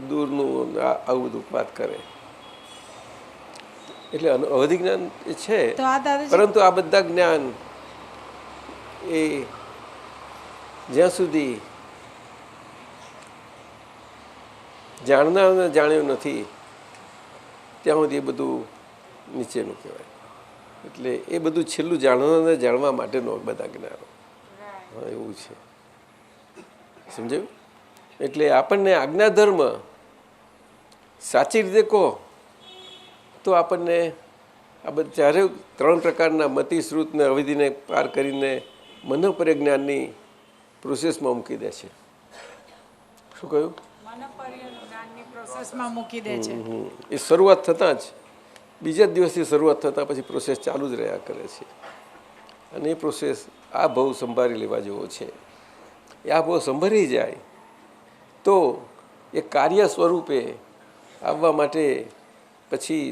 દૂરનું આવું બધું વાત કરે. એટલે અવધિ જ્ઞાન એ છે, પરંતુ આ બધા જ્ઞાન એ જ્યાં સુધી જાણનારને જાણ્યું નથી ત્યાં સુધી એ બધું નીચેનું કહેવાય. એટલે એ બધું છેલ્લું જાણવાને જાણવા માટેનો બધા જ્ઞાનો. હા, એવું છે. સમજાયું? એટલે આપણને આજ્ઞાધર્મ સાચી રીતે કહો તો આપણને આ બધા ચારે 3 પ્રકારના મતિ, શ્રુત ને અવધિને પાર કરીને મનોપર્ય જ્ઞાનની પ્રોસેસમાં મૂકી દે છે. શું કહ્યું? એ શરૂઆત થતાં જ બીજા દિવસથી શરૂઆત થતાં પછી પ્રોસેસ ચાલુ જ રહ્યા કરે છે. અને એ પ્રોસેસ આ ભાવ સંભાળી લેવા જેવો છે. એ આ ભાવ સંભાળી જાય તો એ કાર્ય સ્વરૂપે આવવા માટે પછી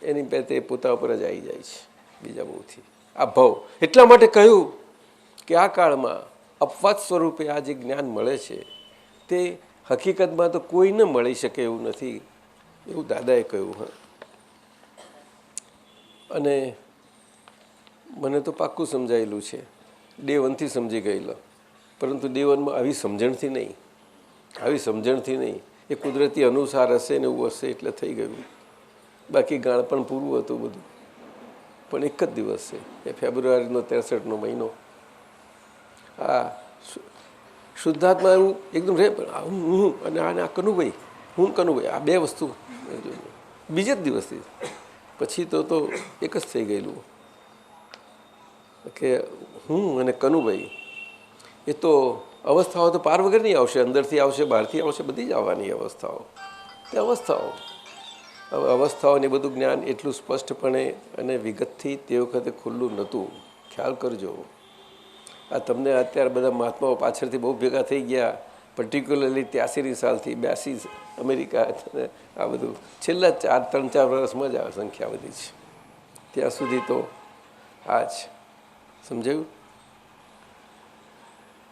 એની પહેલે પોતા ઉપર જ આવી જાય છે બીજા બહુથી આ ભાવ. એટલા માટે કહ્યું કે આ કાળમાં અપવાદ સ્વરૂપે આ જે જ્ઞાન મળે છે તે હકીકતમાં તો કોઈને મળી શકે એવું નથી, એવું દાદાએ કહ્યું. હા, અને મને તો પાક્કું સમજાયેલું છે, ડે 1થી સમજી ગયેલો. પરંતુ ડે 1માં આવી સમજણથી નહીં. એ કુદરતી અનુસાર હશે ને એવું હશે એટલે થઈ ગયું. બાકી ગાણ પણ પૂરું હતું બધું. પણ એક જ દિવસ છે, એ ફેબ્રુઆરીનો 63નો મહિનો. આ શુદ્ધાત્મા એવું એકદમ રહે. હું અને આ કનુભાઈ, હું કનુભાઈ, આ બે વસ્તુ બીજે જ દિવસથી. પછી તો એક જ થઈ ગયેલું કે હું અને કનુભાઈ. એ તો અવસ્થાઓ તો પાર વગર નહીં આવશે, અંદરથી આવશે, બહારથી આવશે, બધી જ આવવાની અવસ્થાઓ. તે અવસ્થાઓ હવે અવસ્થાઓને બધું જ્ઞાન એટલું સ્પષ્ટપણે અને વિગતથી તે વખતે ખુલ્લું નહોતું. ખ્યાલ કરજો. આ તમને અત્યારે બધા મહાત્માઓ પાછળથી બહુ ભેગા થઈ ગયા, પર્ટિક્યુલરલી 83 સાલથી 82 અમેરિકા, આ બધું છેલ્લા 3-4 વર્ષમાં જ આ સંખ્યા વધી છે. ત્યાં સુધી તો આ જ સમજાયું.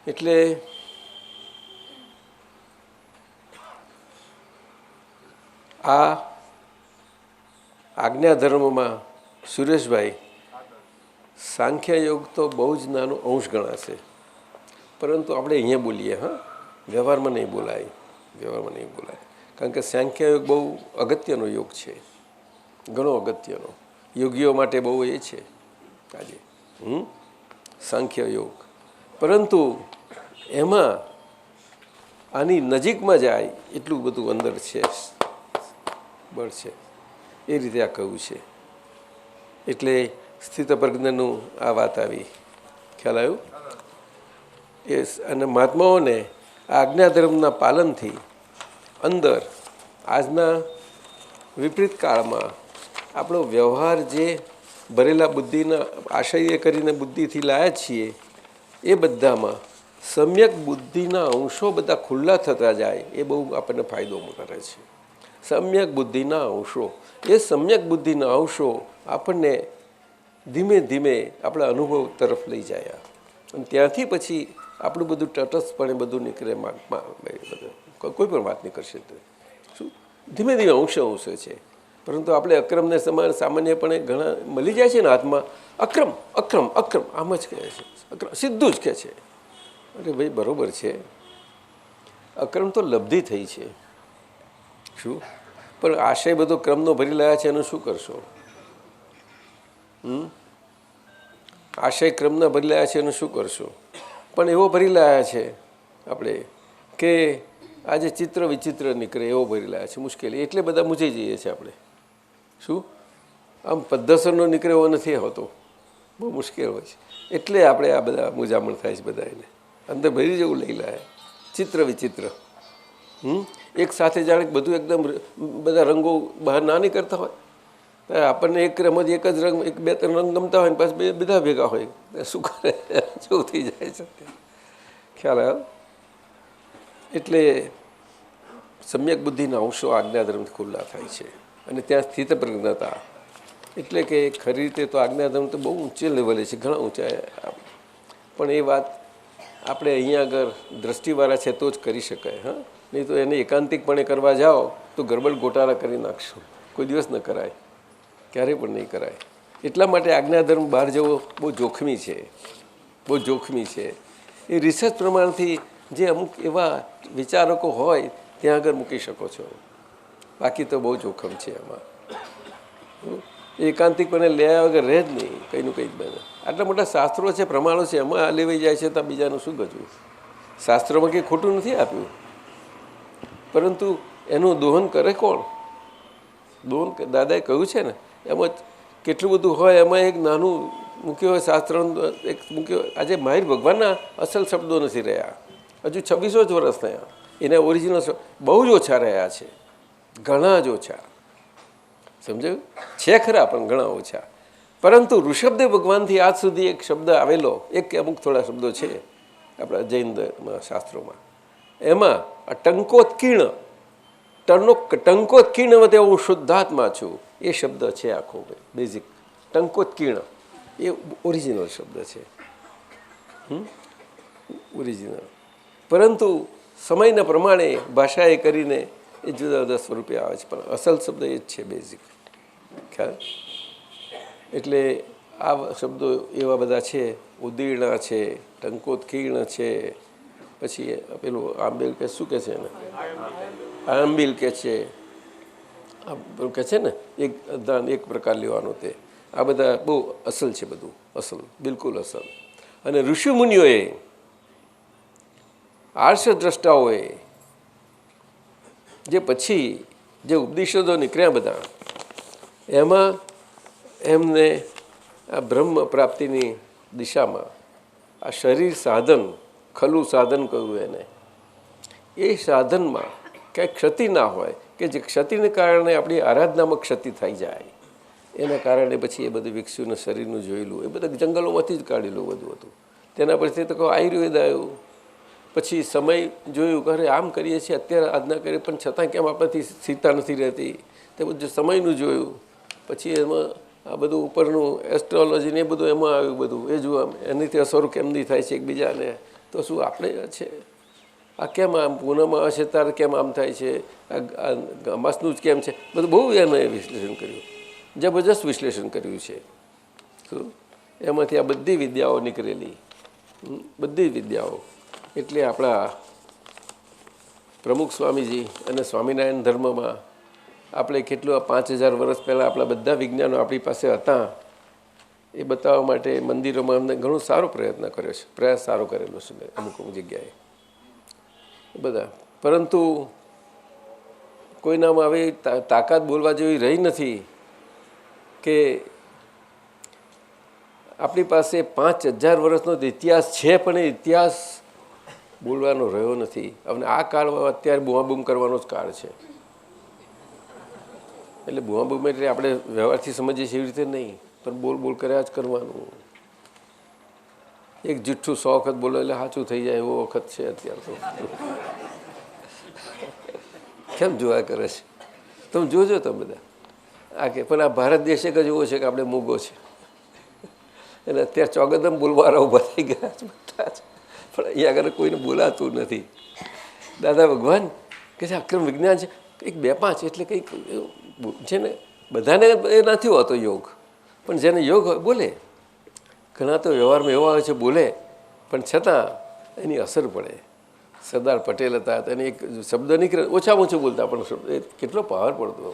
એટલે આ આજ્ઞાધર્મમાં સુરેશભાઈ સાંખ્ય યોગ તો બહુ જ નાનો અંશ ગણાશે. પરંતુ આપણે અહીંયા બોલીએ. હા, વ્યવહારમાં નહીં બોલાય. કારણ કે સાંખ્ય યોગ બહુ અગત્યનો યોગ છે, ઘણો અગત્યનો. યોગીઓ માટે બહુ એ છે આજે સાંખ્ય યોગ. પરંતુ એમાં આની નજીકમાં જાય એટલું બધું અંદર છે, બળ છે. એ રીતે આ કહ્યું છે. એટલે સ્થિતપ્રજ્ઞનું આ વાત આવી. ખ્યાલ આવ્યું? એ અને મહાત્માઓને આ આજ્ઞાધર્મના પાલનથી અંદર આજના વિપરીત કાળમાં આપણો વ્યવહાર જે ભરેલા બુદ્ધિના આશય કરીને બુદ્ધિથી લાયા છીએ એ બધામાં સમ્યક બુદ્ધિના અંશો બધા ખુલ્લા થતા જાય. એ બહુ આપણને ફાયદો કરે છે. સમ્યક બુદ્ધિના અંશો, એ સમ્યક બુદ્ધિના અંશો આપણને ધીમે ધીમે આપણા અનુભવ તરફ લઈ જાય અને ત્યાંથી પછી આપણું બધું તટસ્થપણે બધું નીકળે બધું કોઈ પણ વાત નીકળશે તો શું ધીમે ધીમે અંશે અંશે છે. પરંતુ આપણે અક્રમને સમાન સામાન્યપણે ઘણા મળી જાય છે ને હાથમાં અક્રમ અક્રમ અક્રમ આમ જ કહે છે, અક્રમ સીધું જ કહે છે. અરે ભાઈ બરાબર છે, અક્રમ તો લબ્ધિ થઈ છે શું, પણ આશય બધો ક્રમનો ભરી લાયા છે એનું શું કરશો? આશય ક્રમના ભરી લાયા છે એનું શું કરશો? પણ એવો ભરી લાયા છે આપણે કે આજે ચિત્ર વિચિત્ર નીકળે એવો ભરી લાયા છે મુશ્કેલી, એટલે બધા મૂંઝાઈ જઈએ છીએ આપણે. શું આમ પદ્ધસરનો નીકળે એવો નથી હોતો, બહુ મુશ્કેલ હોય છે. એટલે આપણે આ બધા મૂંઝામણ થાય છે બધા એને અંદર ભરી જેવું લઈ લાયા ચિત્ર વિચિત્ર. એક સાથે જાણે બધું એકદમ બધા રંગો બહાર ના નીકળતા હોય. આપણને એક રમત એક જ રંગ એક બે ત્રણ રંગ ગમતા હોય ને પાછું બધા ભેગા હોય, શું કરે જેવું થઈ જાય છે ખ્યાલ આવ્યો. એટલે સમ્યક બુદ્ધિના અંશો આજ્ઞાધર્મથી ખુલ્લા થાય છે અને ત્યાં સ્થિત પ્રજ્ઞતા. એટલે કે ખરી રીતે તો આજ્ઞાધર્મ તો બહુ ઊંચે લેવલે છે, ઘણા ઊંચા, પણ એ વાત આપણે અહીંયા આગળ દ્રષ્ટિવાળા છે તો જ કરી શકાય. હા, નહીં તો એને એકાંતિકપણે કરવા જાઓ તો ગરબડ ગોટાળા કરી નાખશું, કોઈ દિવસ ન કરાય, ક્યારેય પણ નહીં કરાય. એટલા માટે આજ્ઞાધર્મ બહાર જવો બહુ જોખમી છે, બહુ જોખમી છે. એ રિસર્ચ પ્રમાણથી જે અમુક એવા વિચારકો હોય ત્યાં આગળ મૂકી શકો છો, બાકી તો બહુ જોખમ છે એમાં. એકાંતિકપણે લેયા વગર રહે જ નહીં, કંઈનું કંઈ જ બને. આટલા મોટા શાસ્ત્રો છે, પ્રમાણો છે, એમાં આ લેવાઈ જાય છે તો બીજાનું શું ગજવું? શાસ્ત્રોમાં કંઈ ખોટું નથી આપ્યું, પરંતુ એનું દોહન કરે કોણ? દોહન દાદાએ કહ્યું છે ને, એમાં કેટલું બધું હોય, એમાં એક નાનું મૂક્યું હોય શાસ્ત્ર, એક મૂક્યો. આજે માહિર ભગવાનના અસલ શબ્દો નથી રહ્યા, હજુ 2600 જ વર્ષ થયા, એના ઓરિજિનલ બહુ જ ઓછા રહ્યા છે, ઘણા જ ઓછા. સમજાયું છે ખરા, પણ ઘણા ઓછા. પરંતુ ઋષભદેવ ભગવાનથી આજ સુધી એક શબ્દ આવેલો, એક અમુક થોડા શબ્દો છે આપણા જૈન શાસ્ત્રોમાં, એમાં ટંકોત્કીર્ણ ટંકોત્કીર્ણ વતે હું શુદ્ધાત્મા છું એ શબ્દ છે આખો બેઝિક. ટંકોત્કીર્ણ એ ઓરિજિનલ શબ્દ છે, ઓરિજિનલ. પરંતુ સમયના પ્રમાણે ભાષાએ કરીને એ જુદા જુદા સ્વરૂપે આવે છે, પણ અસલ શબ્દ એ જ છે બેઝિક ખ્યાલ. એટલે આ શબ્દો એવા બધા છે, ઉદીર્ણા છે, ટંકોત્કીર્ણ છે, પછી પેલું આંબેલ કે શું કે છે એને આંબીલ કે છે, પેલું કે છે ને એક પ્રકાર લેવાનો તે. આ બધા બહુ અસલ છે, બધું અસલ, બિલકુલ અસલ. અને ઋષિ મુનિઓએ આર્ષદ્રષ્ટાઓએ જે પછી જે ઉપનિષદો નીકળ્યા બધા, એમાં એમને આ બ્રહ્મ પ્રાપ્તિની દિશામાં આ શરીર સાધન, ખલું સાધન કહ્યું એને, એ સાધનમાં ક્યાંય ક્ષતિ ના હોય, કે જે ક્ષતિને કારણે આપણી આરાધનામાં ક્ષતિ થઈ જાય, એના કારણે પછી એ બધું વિકસ્યું ને શરીરનું જોયેલું, એ બધા જંગલોમાંથી જ કાઢેલું બધું હતું. તેના પછી તો કહું આયુર્વેદ આવ્યું, પછી સમય જોયું કે અરે આમ કરીએ છીએ અત્યારે આજ્ઞા કરીએ, પણ છતાં કેમ આપણાથી સ્થિરતા નથી રહેતી, તે બધું સમયનું જોયું. પછી એમાં આ બધું ઉપરનું એસ્ટ્રોલોજી ને એ બધું એમાં આવ્યું બધું, એ જોવા એનીથી અસરો કેમ નહીં થાય છે એકબીજાને, તો શું આપણે છે આ કેમ આમ પૂનમમાં આવે છે ત્યારે કેમ આમ થાય છે, આ અમાસનું જ કેમ છે, બધું બહુ એને વિશ્લેષણ કર્યું, જબરજસ્ત વિશ્લેષણ કર્યું છે. શું એમાંથી આ બધી વિદ્યાઓ નીકળેલી, બધી વિદ્યાઓ. એટલે આપણા પ્રમુખ સ્વામીજી અને સ્વામિનારાયણ ધર્મમાં આપણે કેટલું 5000 વર્ષ પહેલાં આપણા બધા વિજ્ઞાનો આપણી પાસે હતા એ બતાવવા માટે મંદિરોમાં અમને ઘણો સારો પ્રયત્ન કર્યો છે, પ્રયાસ સારો કરેલો છે અમુક અમુક જગ્યાએ બધા. પરંતુ કોઈનામાં આવી તાકાત બોલવા જેવી રહી નથી કે આપણી પાસે 5000 વર્ષનો ઇતિહાસ છે, પણ એ ઇતિહાસ બોલવાનો રહ્યો નથી. અને આ કાળમાં અત્યારે બૂમાબૂમ કરવાનો જ કાળ છે. એટલે બૂમાબૂમ એટલે આપણે વ્યવહારથી સમજીએ છીએ એવી રીતે નહીં, પણ બોલ બોલ કર્યા જ કરવાનું. એક જુઠ્ઠું 100 વખત બોલો એટલે સાચું થઈ જાય એવો વખત છે અત્યારે તો. કેમ જોવા કરે છે તમે જોજો તમે બધા આ કે, પણ આ ભારત દેશ એક જ એવો છે કે આપણે મૂગો છે, અને અત્યારે ચોગદમ બોલવાળા ઊભા થઈ ગયા છે બધા જ. પણ અહીંયા આગળ કોઈને બોલાતું નથી. દાદા ભગવાન કે છે અક્રમ વિજ્ઞાન છે કંઈક 2-5 એટલે કંઈક છે ને, બધાને એ નથી હોતો યોગ, પણ જેને યોગ હોય બોલે. ઘણા તો વ્યવહારમાં એવા હોય છે બોલે, પણ છતાં એની અસર પડે. સરદાર પટેલ હતા, તેને એક શબ્દ નીકળે ઓછામાં ઓછું બોલતા, પણ એ કેટલો પાવર પડતો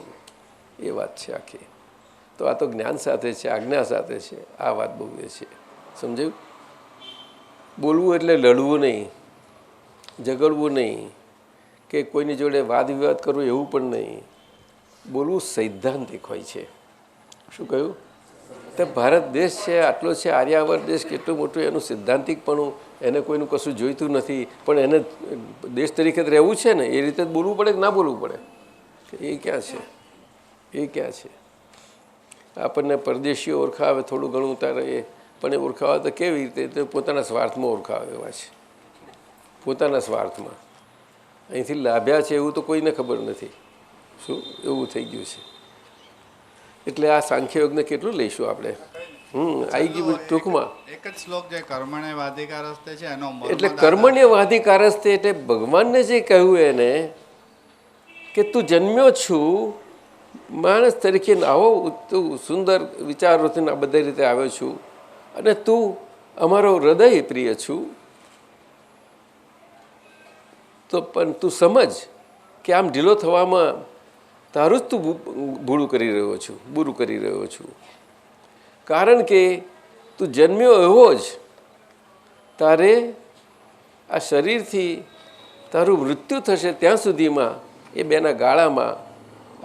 એ વાત છે આખી. તો આ તો જ્ઞાન સાથે છે, આજ્ઞા સાથે છે, આ વાત બહુ એ છે. સમજાયું? બોલવું એટલે લડવું નહીં, ઝઘડવું નહીં, કે કોઈની જોડે વાદ વિવાદ કરવો એવું પણ નહીં. બોલવું સૈદ્ધાંતિક હોય છે. શું કહ્યું? તો ભારત દેશ છે, આટલો છે આર્યાવર્ત દેશ, કેટલું મોટું એનું સિદ્ધાંતિકપણું, એને કોઈનું કશું જોઈતું નથી, પણ એને દેશ તરીકે રહેવું છે ને, એ રીતે જ બોલવું પડે કે ના બોલવું પડે? એ ક્યાં છે? એ ક્યાં છે? આપણને પરદેશીઓ ઓળખાવે થોડું ઘણું ઉતારે એ, પણ એ ઓળખાવે તો કેવી રીતે? તો પોતાના સ્વાર્થમાં ઓળખાવે એવા છે, પોતાના સ્વાર્થમાં. અહીંથી લાભ્યા છે એવું તો કોઈને ખબર નથી. શું એવું થઈ ગયું છે? એટલે આ સાંખ્યયોગને કેટલું લઈશું આપણે? આવી ગયું ટૂંકમાં. એક જ શ્લોક જે કર્મણે વાધિકારસ્તે છે એનો મર્મ એટલે કર્મણ્ય વાધિકારસ્તે એટલે ભગવાનને જે કહ્યું એને કે તું જન્મ્યો છું માણસ તરીકે, આવો તું સુંદર વિચારોથી આ બધી રીતે આવ્યો છું, અને તું અમારો હૃદય પ્રિય છું, તો પણ તું સમજ કે આમ ઢીલો થવામાં તારું જ તું બુરું કરી રહ્યો છું. કારણ કે તું જન્મ્યો એવો જ, તારે આ શરીરથી તારું મૃત્યુ થશે ત્યાં સુધીમાં એ બેના ગાળામાં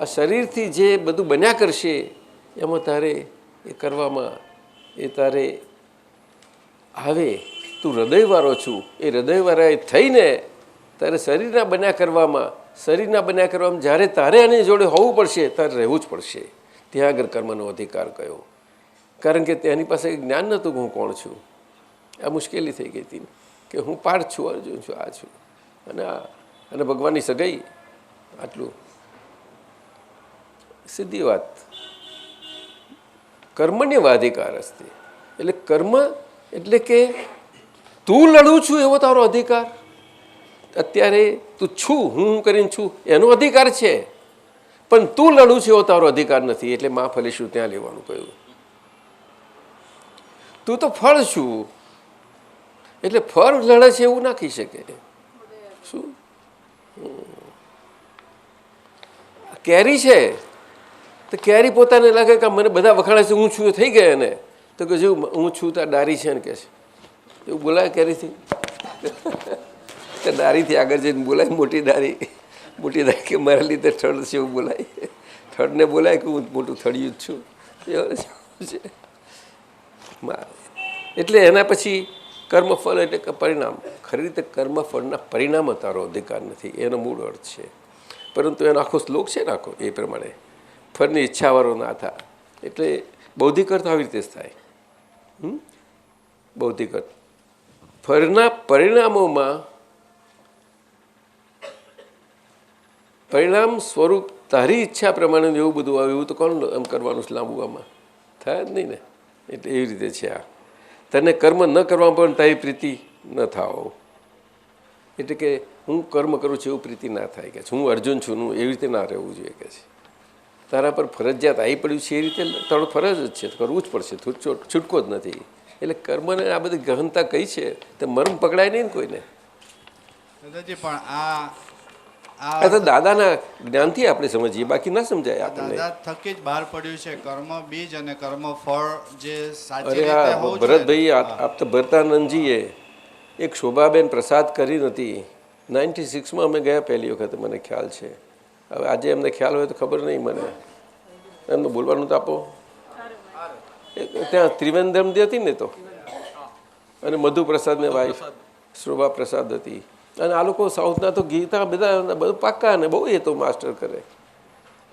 આ શરીરથી જે બધું બન્યા કરશે એમાં તારે એ કરવામાં એ તારે આવે. તું હૃદયવાળો છું, એ હૃદયવાળા થઈને તારે શરીરના બન્યા કરવામાં જ્યારે તારે એની જોડે હોવું પડશે તારે રહેવું જ પડશે. ત્યાં આગળ કર્મનો અધિકાર કયો. કારણ કે તેની પાસે જ્ઞાન નહોતું કે હું કોણ છું. આ મુશ્કેલી થઈ ગઈ હતી કે હું પાર્થ છું, અર્જુન છું, આ છું, અને ભગવાનની સગાઈ, આટલું સીધી વાત. કર્મણ્ય વાધિકાર હસ્તે એટલે કર્મ એટલે કે તું લડું છું એવો તારો અધિકાર. અત્યારે તું છું, હું કરીને છું એનો અધિકાર છે, પણ તું લડું છું એવો તારો અધિકાર નથી. એટલે માં ફલીશું ત્યાં લેવાનું કહ્યું. તું તો ફળ છું, એટલે ફળ લડે છે એવું ના કહી શકે. શું કેરી છે તો કેરી પોતાને લાગે કે મને બધા વખાણે છે, હું છું એ થઈ ગયા ને, તો કે જેવું હું છું તો ડારી છે ને કે છે એવું બોલાય કેરીથી. ડારીથી આગળ જઈને બોલાય મોટી ડારી કે મારા લીધે થડ છે એવું બોલાય. થડને બોલાય કે હું મોટું થડિયું જ છું. એટલે એના પછી કર્મફળ એટલે કે પરિણામ. ખરી રીતે કર્મફળના પરિણામ તારો અધિકાર નથી, એનો મૂળ અર્થ છે. પરંતુ એનો આખો શ્લોક છે ને આખો એ પ્રમાણે ફળની ઈચ્છાવાળો ના થાય. એટલે બૌદ્ધિક અર્થ આવી રીતે જ થાય. બૌદ્ધિક અર્થ ફળના પરિણામોમાં પરિણામ સ્વરૂપ તારી ઈચ્છા પ્રમાણે એવું બધું આવે એવું તો કોણ એમ કરવાનું લાંબુ આમાં થાય જ નહીં ને. એટલે એવી રીતે છે આ. તને કર્મ ન કરવા પણ તારી પ્રીતિ ન થાવ. એટલે કે હું કર્મ કરું છું એવું પ્રીતિ ના થાય કે હું અર્જુન છું એવી રીતે ના રહેવું જોઈએ કે છે. તારા પર ફરજિયાત આવી પડ્યું છે એ રીતે તારો ફરજ જ છે, કરવું જ પડશે, છૂટકો જ નથી. એટલે કર્મને આ બધી ગહનતા કઈ છે તે મર્મ પકડાય નહીં ને કોઈને. દાદાજી પણ આ તો દાદાના જ્ઞાનથી આપણે સમજીએ, બાકી ના સમજાય આપણને. દાદા થકી જ બહાર પડ્યું છે કર્મ બીજ અને કર્મ ફળ જે સાચી અરે રીતે હા હોવું જોઈએ. ભરતભાઈ, આપ તો ભરતાનંદજીએ એક શોભાબેન પ્રસાદ કરી નથી 96માં અમે ગયા પહેલી વખત, મને ખ્યાલ છે. હવે આજે એમને ખ્યાલ હોય તો ખબર નહીં મને, એમનું બોલવાનું તો આપો. ત્યાં ત્રિવેન્દ્રમથી હતી ને તો, અને મધુપ્રસાદની વાઈફ શોભા પ્રસાદ હતી. અને આ લોકો સાઉથના તો ગીતા બધા બધું પાક્કા ને બહુ એ તો માસ્ટર કરે.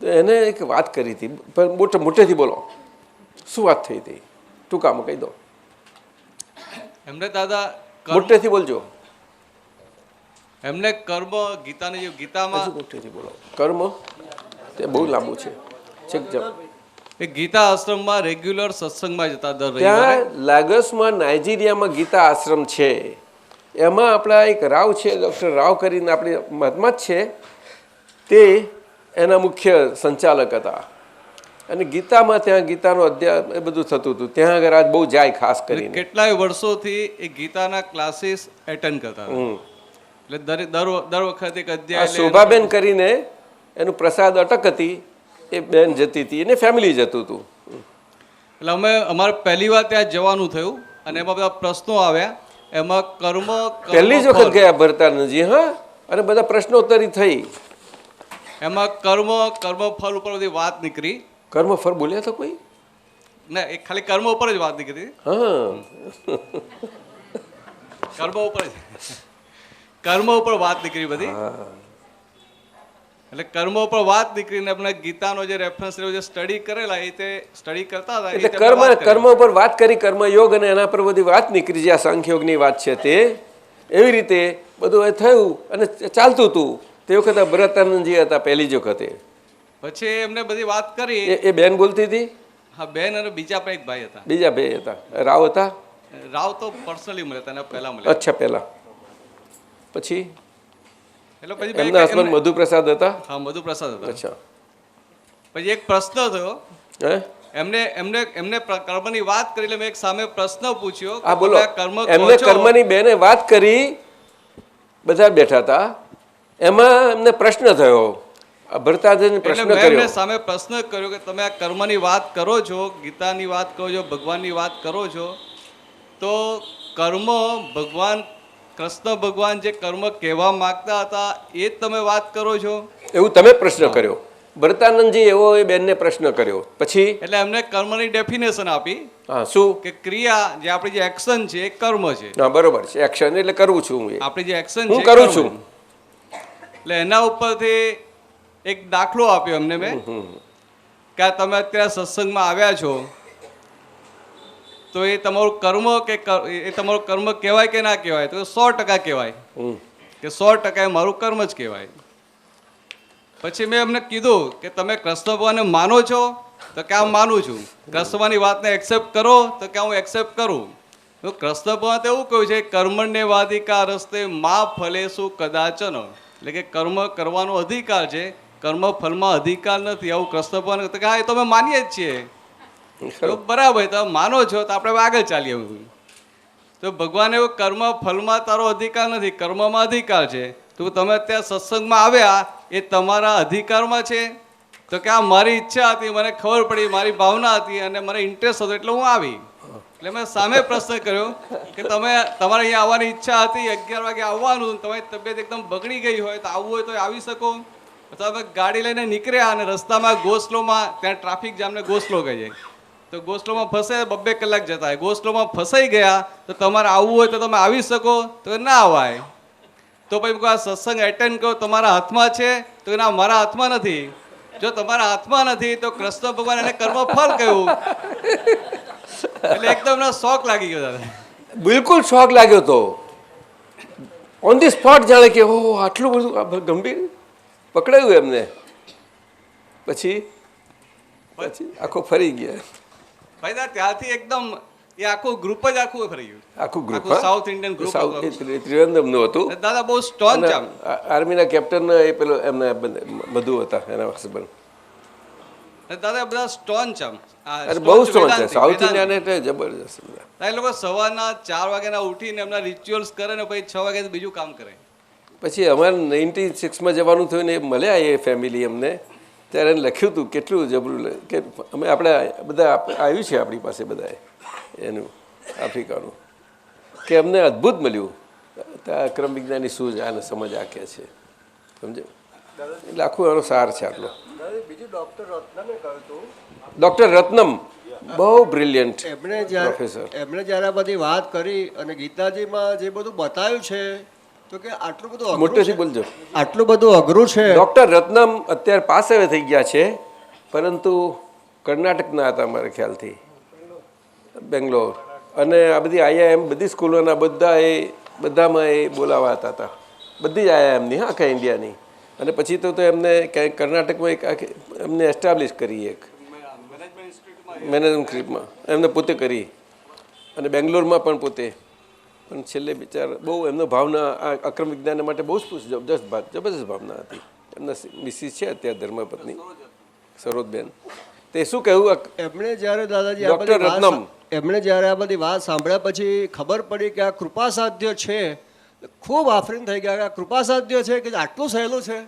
તો એને એક વાત કરી હતી, પણ મોટેથી બોલો, શું વાત થઈ હતી ટૂંકામાં કહી દો. એમને દાદા મોટેથી બોલજો. એમને કર્મ ગીતાની જે ગીતામાં મોટેથી બોલો. કર્મ તે બહુ લાંબુ છે. છેક એ ગીતા આશ્રમમાં રેગ્યુલર સત્સંગમાં જતા દર રવિવારે. ત્યાં લાગોસમાં નાઇજીરિયામાં ગીતા આશ્રમ છે. એમાં આપણા એક રાવ છે, ડૉક્ટર રાવ કરીને આપણી મહાત્મા જ છે, તે એના મુખ્ય સંચાલક હતા. અને ગીતામાં ત્યાં ગીતાનો અધ્યાય એ બધું થતું હતું. ત્યાં આગળ આજ બહુ જાય ખાસ કરીને. કેટલાય વર્ષોથી એ ગીતાના ક્લાસીસ એટેન્ડ કરતા હતા. એટલે દર વખતે એક આ અધ્યાય લે. શોભાબેન કરીને એનું પ્રસાદ અટક હતી, એ બેન જતી હતી, એને ફેમિલી જતું હતું. એટલે અમારે પહેલી વાર ત્યાં જવાનું થયું અને એમાં બધા પ્રશ્નો આવ્યા. એમાં કર્મ પહેલી જ વખત ગયા ભરતાનંદજી. હા, અને બધા પ્રશ્નોત્તરી થઈ. એમાં કર્મફળ ઉપર બધી વાત નીકળી. કર્મફળ બોલ્યા તો કોઈ? ના, એ ખાલી કર્મ ઉપર જ વાત નીકળી. હા, કર્મ ઉપર વાત નીકળી બધી. એટલે કર્મ ઉપર વાત નીકળીને આપણે ગીતાનો જે રેફરન્સ રહ્યો, જે સ્ટડી કરેલા એ તે સ્ટડી કરતા હતા. એટલે કર્મ ઉપર વાત કરી, કર્મયોગ, અને એના પર બધી વાત નીકળી. જે આ સાંખ્યોગની વાત છે તે એવી રીતે બધું એ થયું અને ચાલતું હતું. તે વખતે ભરતાનંદજી હતા પહેલી જ વખતે. પછી એમને બધી વાત કરી. એ બેન બોલતી હતી. હા, બેન અને બીજા પણ એક ભાઈ હતા. બીજા બે હતા. રાવ હતા. રાવ તો પર્સનલી મળ્યા હતા, એના પહેલા મળ્યા. અચ્છા, પહેલા. પછી એટલે પછી એમના હસબન્ડ મધુપ્રસાદ હતા. હા, મધુપ્રસાદ હતા. અચ્છા. પછી એક પ્રશ્ન થયો. હે, એમને કર્મની વાત કરી. એટલે મેં એક સામે પ્રશ્ન પૂછ્યો. હા, બોલો. કર્મ એમને કર્મની બેને વાત કરી, બધા બેઠા હતા. એમાં એમને પ્રશ્ન થયો. ભરતાજીને પ્રશ્ન મેં કર્યો. સામે પ્રશ્ન કર્યો કે તમે આ કર્મની વાત કરો છો, ગીતાની વાત કરો છો, ભગવાનની વાત કરો છો, તો કર્મ ભગવાન કૃષ્ણ ભગવાન જે કર્મ કહેવા માંગતા હતા એ જ તમે વાત કરો છો? એવું તમે પ્રશ્ન કર્યો. ભરતાનંદજી એવો એ બેનને પ્રશ્ન કર્યો. પછી એટલે એમને કર્મની ડેફિનેશન આપી. હા, શું? કે ક્રિયા જે આપણી જે એક્શન છે એ કર્મ છે. હા, બરોબર છે. એક્શન એટલે કરવું છું હું. આપણી જે એક્શન હું છે કરું છું. એટલે એના ઉપરથી એક દાખલો આપ્યો એમને મેં કે આ તમે અત્યારે સત્સંગમાં આવ્યા છો તો એ તમારું કર્મ એ તમારું કર્મ કહેવાય કે ના કહેવાય? તો 100% કહેવાય કે 100% એ મારું કર્મ જ કહેવાય. પછી મેં એમને કીધું કે તમે કૃષ્ણ ભગવાનને માનો છો? તો કે હું માનું છું. કૃષ્ણ ભગવાનની વાતને એક્સેપ્ટ કરો? તો કે હું એક્સેપ્ટ કરું. તો કૃષ્ણ ભગવાન તો એવું કહ્યું છે, કર્મણ્યવાધિકાર રસ્તે મા ફલેસુ કદાચન. એટલે કે કર્મ કરવાનો અધિકાર છે, કર્મ ફળમાં અધિકાર નથી. આવું કૃષ્ણ ભગવાન કે હા, એ તો અમે માનીએ જ છીએ. તો બરાબર, તમે માનો છો તો આપણે આગળ ચાલીએ. તો ભગવાન એવું કર્મ ફળમાં તારો અધિકાર નથી, કર્મમાં અધિકાર છે. તો તમે અત્યારે સત્સંગમાં આવ્યા એ તમારા અધિકારમાં છે? તો કે આ મારી ઈચ્છા હતી, મને ખબર પડી, મારી ભાવના હતી અને મને ઇન્ટરેસ્ટ હતો એટલે હું આવી. એટલે મેં સામે પ્રશ્ન કર્યો કે તમારે અહીંયા આવવાની ઈચ્છા હતી, 11 વાગે આવવાનું, તમારી તબિયત એકદમ બગડી ગઈ હોય તો આવવું હોય તો આવી શકો. તમે ગાડી લઈને નીકળ્યા અને રસ્તામાં ગોસ્લોમાં, ત્યાં ટ્રાફિક જામને ગોસ્લો કહે છે, તો ગોસ્લોમાં ફસાય 2 કલાક જતા હોય. ગોસ્લોમાં ફસાઈ ગયા તો તમારે આવવું હોય તો તમે આવી શકો? તો ના આવાય. તો પછી આ સત્સંગ એટેન્ડ કરો તમારા હાથમાં છે? તો ના, મારા હાથમાં નથી. જો તમારા હાથમાં નથી તો કૃષ્ણ ભગવાન એને કર્મ ફળ કહ્યું. એટલે એકદમ શોખ લાગી ગયો દાદા. બિલકુલ શોખ લાગ્યો તો. ઓન ધી સ્પોટ જાણે કે ઓહ, આટલું બધું ગંભીર પકડાયું એમને. પછી આખો ફરી ગયા ભાઈ દા. ત્યારથી એકદમ એ આખું ગ્રુપ જ આખું ફરી ગયું. આખું ગ્રુપ સાઉથ ઇન્ડિયન ગ્રુપ ત્રિવેન્દ્રમનું હતું. દાદા બહુ સ્ટોન છે. આર્મીના કેપ્ટન એ પેલો એમના મધુ હતા, એના હસબન્ડ. દાદા બધા સ્ટોન છે. અરે બહુ સ્ટ્રોંગ છે. સાઉથ ઇન્ડિયન એટલે જબરજસ્ત. એ લોકો સવારના 4 વાગ્યાના ઉઠીને એમના રિચ્યુઅલ્સ કરે ને પછી 6 વાગે બીજું કામ કરે. પછી અમારે 96માં જવાનું થયું ને એ મળ્યા એ ફેમિલી અમને. ત્યારે એને લખ્યું હતું કેટલું જબરું કે અમે આપણે બધા આવ્યું છે આપણી પાસે બધાએ એનું આફ્રિકાનું, કે અમને અદ્ભુત મળ્યું. ક્રમ વિજ્ઞાની શું જ આને સમજ આ કે છે, સમજે? એટલે આખું એનો સાર છે આટલો. ડૉક્ટર રત્નમ બહુ બ્રિલિયન્ટ પ્રોફેસર. એમણે જ્યારે બધી વાત કરી અને ગીતાજીમાં જે બધું બતાવ્યું છે તો કે આટલું બધું મોટેથી બોલજો. આટલું બધું અઘરું છે. ડૉક્ટર રત્નમ અત્યારે પાસ હવે થઈ ગયા છે, પરંતુ કર્ણાટકના હતા મારા ખ્યાલથી, બેંગ્લોર. અને આ બધી IIM બધી સ્કૂલોના બધામાં એ બોલાવાતા હતા. બધી જ IIMની, હા, આખા ઇન્ડિયાની. અને પછી તો એમને કર્ણાટકમાં એક એમને એસ્ટાબ્લિશ કરી એક મેનેજમેન્ટમાં એમને પોતે કરી અને બેંગ્લોરમાં પણ પોતે, પણ છેલ્લે બિચારા બહુ એમનો ભાવના આ અક્રમ વિજ્ઞાન માટે બહુ જ જબરજસ્ત ભાવના હતી. એમના મિસિસ છે અત્યારે ધર્મપત્ની સરોજબેન. તે શું કહ્યું એમણે જ્યારે દાદાજી ડૉક્ટર રત્નમ. એમણે જ્યારે આ બધી વાત સાંભળ્યા પછી ખબર પડી કે આ કૃપાસાધ્ય છે, ખૂબ આફરીન થઈ ગયા કે આ કૃપાસાધ્ય છે કે આટલું સહેલું છે.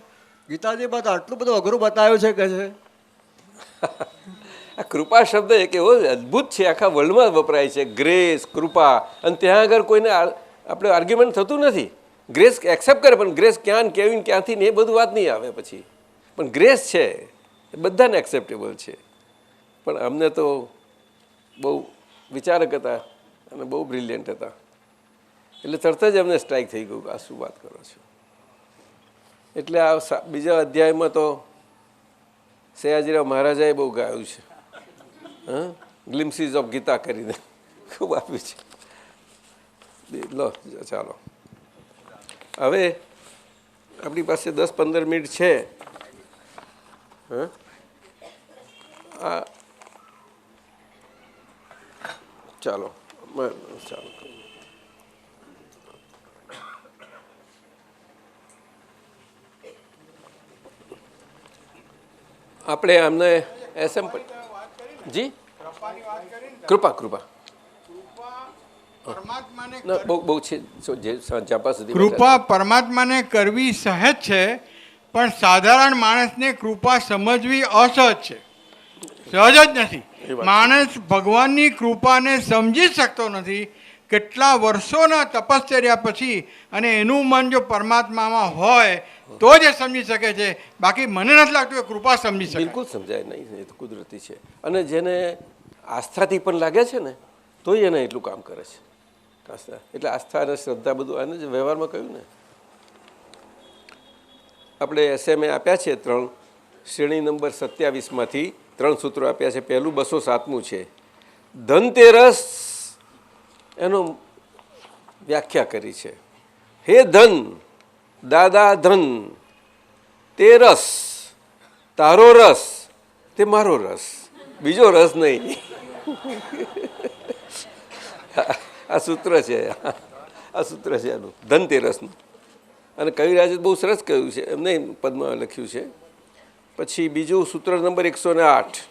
ગીતાજીમાં તો આટલું બધું અઘરું બતાવ્યું છે કે છે. આ કૃપા શબ્દ એક એવો અદ્ભુત છે, આખા વર્લ્ડમાં વપરાય છે. ગ્રેસ, કૃપા, અને ત્યાં આગળ કોઈને આપણે આર્ગ્યુમેન્ટ થતું નથી. ગ્રેસ એક્સેપ્ટ કરે, પણ ગ્રેસ ક્યાં કેવી ક્યાંથી ને એ બધું વાત નહીં આવે પછી. પણ ગ્રેસ છે એ બધાને એક્સેપ્ટેબલ છે. પણ અમને તો બહુ વિચારક હતા અને બહુ બ્રિલિયન્ટ હતા, એટલે તરત જ અમને સ્ટ્રાઇક થઈ ગયું કે આ શું વાત કરો છો. એટલે આ બીજા અધ્યાયમાં તો સયાજીરાવ મહારાજાએ બહુ ગાયું છે. ગ્લિમ્સીસ ઓફ ગીતા કરીને ખૂબ આપ્યું છે. લો ચાલો, હવે આપણી પાસે 10-15 મિનિટ છે. આ ચાલો ચાલો આપણે આમને એસએમ જી કૃપા બહુ છે જ્યાં સુધી કૃપા પરમાત્માને કરવી સહજ છે, પણ સાધારણ માણસને કૃપા સમજવી અસહજ છે. સહજ જ નથી. માણસ ભગવાનની કૃપાને સમજી શકતો નથી કેટલા વર્ષોના તપશ્ચર્યા પછી, અને એનું મન જો પરમાત્મામાં હોય તો જ એ સમજી શકે છે. બાકી મને નથી લાગતું કે કૃપા સમજી શકે. બિલકુલ સમજાય નહીં, એ તો કુદરતી છે. અને જેને આસ્થાથી પણ લાગે છે ને તોય એને એટલું કામ કરે છે. આસ્થા એટલે આસ્થા અને શ્રદ્ધા બધું આને જ વ્યવહારમાં કહ્યું ને. આપણે એસએમએ આપ્યા છે 3 શ્રેણી નંબર 27માંથી 3 સૂત્રો આપ્યા છે. પહેલું 207મું છે. ધનતેરસ એનો વ્યાખ્યા કરી છે. હે ધન, દાદા ધન, તે રસ, તારો રસ, તે મારો રસ, બીજો રસ નહીં. આ સૂત્ર છે, આ સૂત્ર છે એનું ધનતેરસનું. અને કવિરાજે બહુ સરસ કહ્યું છે, એમને પદમાં લખ્યું છે. પછી બીજું સૂત્ર નંબર 108,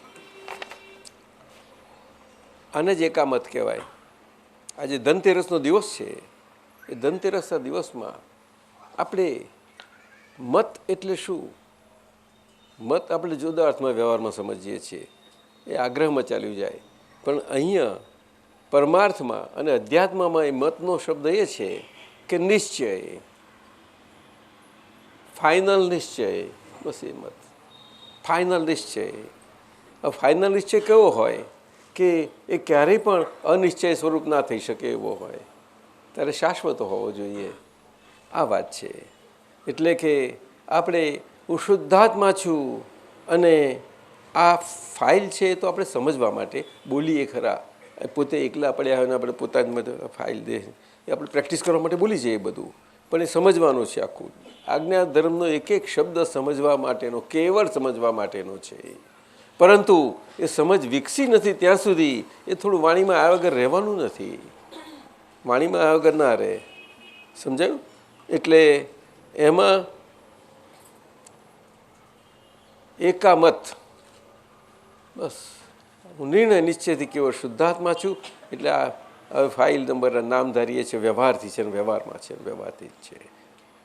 આને જ એકામત કહેવાય. આજે ધનતેરસનો દિવસ છે. એ ધનતેરસના દિવસમાં આપણે મત એટલે શું? મત આપણે જુદા અર્થમાં વ્યવહારમાં સમજીએ છીએ, એ આગ્રહમાં ચાલ્યું જાય. પણ અહીંયા પરમાર્થમાં અને અધ્યાત્મમાં એ મતનો શબ્દ એ છે કે નિશ્ચય, ફાઇનલ નિશ્ચય. બસ એ મત ફાઇનલ નિશ્ચય. આ ફાઇનલ નિશ્ચય કેવો હોય કે એ ક્યારેય પણ અનિશ્ચય સ્વરૂપ ના થઈ શકે એવો હોય, ત્યારે શાશ્વત હોવો જોઈએ. આ વાત છે. એટલે કે આપણે હું શુદ્ધાત્મા છું, અને આ ફાઇલ છે તો આપણે સમજવા માટે બોલીએ ખરા. પોતે એકલા પડ્યા હોય ને આપણે પોતાની ફાઇલ દે એ આપણે પ્રેક્ટિસ કરવા માટે બોલી જઈએ બધું, પણ એ સમજવાનું છે આખું. આજ્ઞા ધર્મનો એક એક શબ્દ સમજવા માટેનો, કેવળ સમજવા માટેનો છે. પરંતુ એ સમજ વિકસી નથી ત્યાં સુધી એ થોડું વાણીમાં આવ્યા વગર રહેવાનું નથી. વાણીમાં આવ્યા વગર ના રહે. સમજાયું? એટલે એમાં એકામત, બસ હું નિર્ણય નિશ્ચયથી કેવળ શુદ્ધાત્મા છું. એટલે આ હવે ફાઇલ નંબર નામ ધારીએ છીએ, વ્યવહારથી છે ને વ્યવહારમાં છે, વ્યવહારથી જ છે,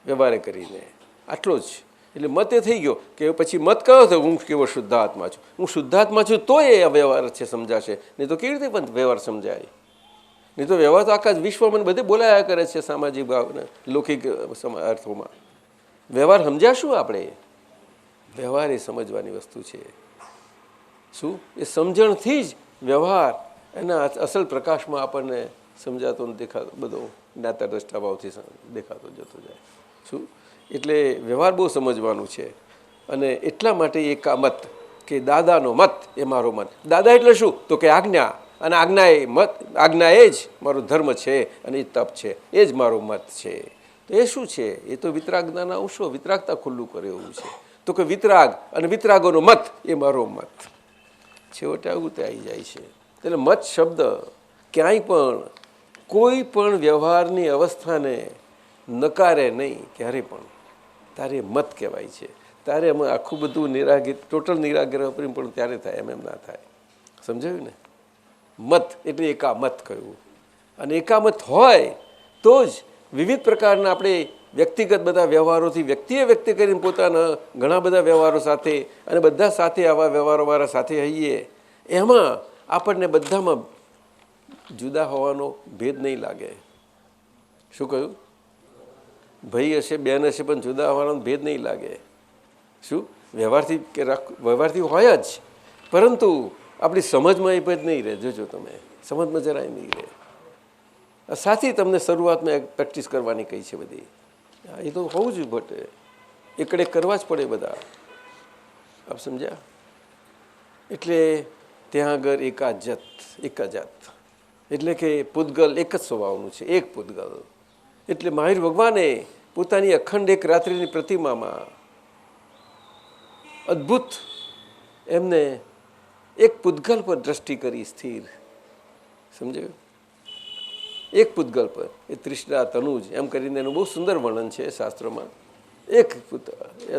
વ્યવહારે કરીને આટલો જ. એટલે મત એ થઈ ગયો કે પછી મત કયો થયો? હું કેવો શુદ્ધાત્મા છું. હું શુદ્ધાત્મા છું તો એ વ્યવહાર છે સમજાશે, નહીં તો કેવી રીતે પણ વ્યવહાર સમજાય? નહીં તો વ્યવહાર તો આખા વિશ્વમાં બધે બોલાયા કરે છે સામાજિક ભાવના લૌકિક અર્થોમાં. વ્યવહાર સમજાશું આપણે? વ્યવહાર એ સમજવાની વસ્તુ છે. શું? એ સમજણથી જ વ્યવહાર એના અસલ પ્રકાશમાં આપણને સમજાતો ને દેખાતો, બધો જ્ઞાતા દ્રષ્ટા ભાવથી દેખાતો જતો જાય. શું? એટલે વ્યવહાર બહુ સમજવાનું છે. અને એટલા માટે એકામત કે દાદાનો મત એ મારો મત. દાદા એટલે શું? તો કે આજ્ઞા, અને આજ્ઞા એ મત, આજ્ઞા એ જ મારો ધર્મ છે, અને એ તપ છે, એ જ મારો મત છે. તો એ શું છે? એ તો વિતરાગના અંશો, વિતરાગતા ખુલ્લું કરે એવું છે. તો કે વિતરાગ અને વિતરાગોનો મત એ મારો મત. છેવટે આવું તે આવી જાય છે. એટલે મત શબ્દ ક્યાંય પણ કોઈ પણ વ્યવહારની અવસ્થાને નકારે નહીં, ક્યારે પણ તારે મત કહેવાય છે. તારે એમાં આખું બધું નિરાગિત ટોટલ નિરાગ્રહ પણ ત્યારે થાય, એમ ના થાય. સમજાયું ને? મત એટલે એકામત કહ્યું. અને એકામત હોય તો જ વિવિધ પ્રકારના આપણે વ્યક્તિગત બધા વ્યવહારોથી વ્યક્તિએ વ્યક્તિ કરીને પોતાના ઘણા બધા વ્યવહારો સાથે અને બધા સાથે આવા વ્યવહારોવાળા સાથે હઈએ, એમાં આપણને બધામાં જુદા હોવાનો ભેદ નહીં લાગે. શું કહ્યું? ભાઈ હશે, બેન હશે, પણ જુદા હોવાનો ભેદ નહીં લાગે. શું? વ્યવહારથી હોય જ, પરંતુ આપણી સમજમાં એ ભેદ નહીં રહે. જોજો તમે, સમજમાં જરાય નહીં રહે. સાથી તમને શરૂઆતમાં પ્રેક્ટિસ કરવાની કહી છે બધી. એ તો હોવું જ બટે, એકડે કરવા જ પડે બધા. આપ સમજ્યા? એટલે ત્યાં આગળ એકાજાત એટલે કે પૂતગલ એક જ સ્વભાવનું છે, એક પૂતગલ. એટલે મહાવીર ભગવાને પોતાની અખંડ એક રાત્રિની પ્રતિમામાં અદ્ભુત એમને એક પૂતગલ પર દ્રષ્ટિ કરી સ્થિર. સમજાયું? એક પૂતગલ પર એ તૃષ્ણા તનુજ એમ કરીને એનું બહુ સુંદર વર્ણન છે શાસ્ત્રોમાં. એક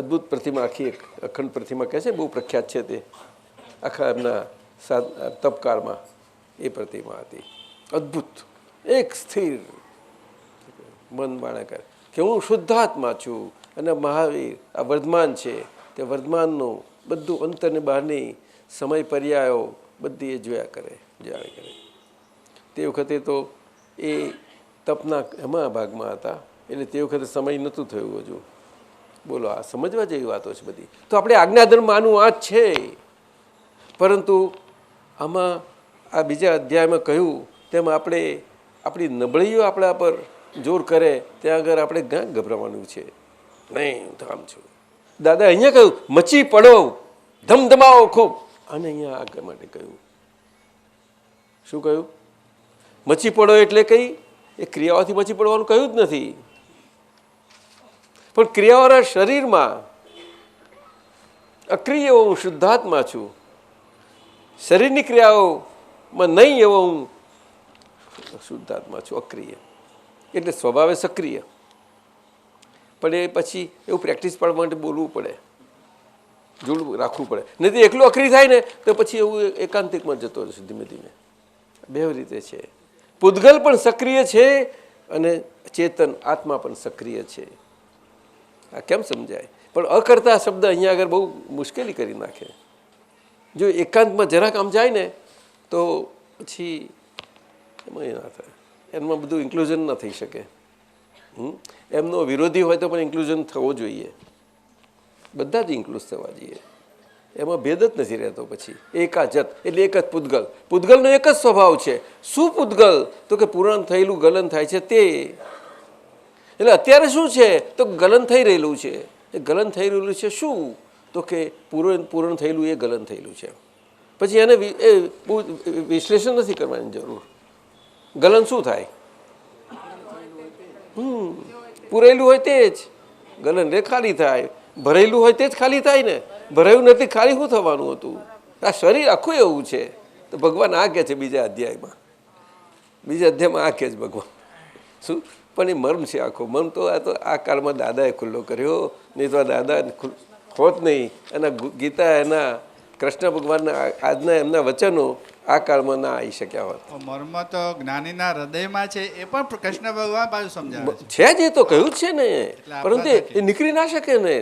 અદ્ભુત પ્રતિમા, આખી એક અખંડ પ્રતિમા કહે છે, બહુ પ્રખ્યાત છે તે આખા એમના તપકાળમાં. એ પ્રતિમા હતી અદ્ભુત, એક સ્થિર મન બાળકર કે હું શુદ્ધાત્મા છું અને મહાવીર આ વર્ધમાન છે. તે વર્ધમાનનું બધું અંતરને બહારની સમય પર્યાયો બધી એ જોયા કરે. તે વખતે તો એ તપના એમાં ભાગમાં હતા, એટલે તે વખતે સમય નહોતું થયું હજુ. બોલો, આ સમજવા જેવી વાતો છે બધી. તો આપણે આજ્ઞાધર્મમાંનું આ જ છે, પરંતુ આમાં આ બીજા અધ્યાયમાં કહ્યું તેમ આપણે આપણી નબળીઓ આપણા પર જોર કરે ત્યાં આગળ આપણે ક્યાં ગભરાવાનું છે? નહીં, હું તો આમ છું. દાદા અહીંયા કહ્યું મચી પડો, ધમધમાવો ખૂબ. અને અહીંયા આગળ માટે કહ્યું શું કહ્યું? મચી પડો એટલે કઈ એ ક્રિયાઓથી મચી પડવાનું કહ્યું જ નથી, પણ ક્રિયાવાળા શરીરમાં અક્રિય એવો હું શુદ્ધાત્મા છું. શરીરની ક્રિયાઓમાં નહીં એવો હું શુદ્ધાત્મા છું, અક્રિય એટલે સ્વભાવે સક્રિય. પણ એ પછી એવું પ્રેક્ટિસ પાડવા માટે બોલવું પડે, જોડવું રાખવું પડે. નહીં તો એકલું અક્રિય થાય ને તો પછી એવું એકાંતિકમાં જતો રહેશે ધીમે ધીમે. બે રીતે છે, પૂતગલ પણ સક્રિય છે અને ચેતન આત્મા પણ સક્રિય છે. આ કેમ સમજાય? પણ અકર્તા શબ્દ અહીંયા આગળ બહુ મુશ્કેલી કરી નાખે. જો એકાંતમાં જરાક આમ જાય ને તો પછી એમાં એ ના થાય, એમાં બધું ઇન્ક્લુઝન ના થઈ શકે. એમનો વિરોધી હોય તો પણ ઇન્ક્લુઝન થવો જોઈએ, બધા જ ઇન્ક્લુઝ થવા જોઈએ. એમાં ભેદ જ નથી રહેતો. પછી એકાજત એટલે એક જ પૂતગલ. પૂતગલનો એક જ સ્વભાવ છે. શું પૂતગલ? તો કે પૂરણ થયેલું ગલન થાય છે તે. એટલે અત્યારે શું છે તો ગલન થઈ રહેલું છે. એ ગલન થઈ રહેલું છે શું? તો કે પૂરણ થયેલું એ ગલન થયેલું છે. પછી એને વિશ્લેષણ નથી કરવાની જરૂર. ગલન શું થાય? પૂરેલું હોય તે જ ગલન રે ખાલી થાય, ભરેલું હોય તે જ ખાલી થાય ને. ભરાયું નથી, ખાલી શું થવાનું હતું? આ શરીર આખું એવું છે. તો ભગવાન આ કહે છે બીજા અધ્યાયમાં આ કહે છે ભગવાન શું? પણ એ મર્મ છે આખો. મર્મ તો આ કાળમાં દાદાએ ખુલ્લો કર્યો, નહીં તો આ દાદા હોત નહીં. એના ગીતા, એના કૃષ્ણ ભગવાનના આજના એમના વચનો આ કાળમાં ના આવી શક્યા હોત. મર્મ તો જ્ઞાનીના હૃદયમાં છે, એ પણ કૃષ્ણ ભગવાન પાછું સમજાવે છે જ. એ તો કહ્યું જ છે ને, પરંતુ એ નીકળી ના શકે ને.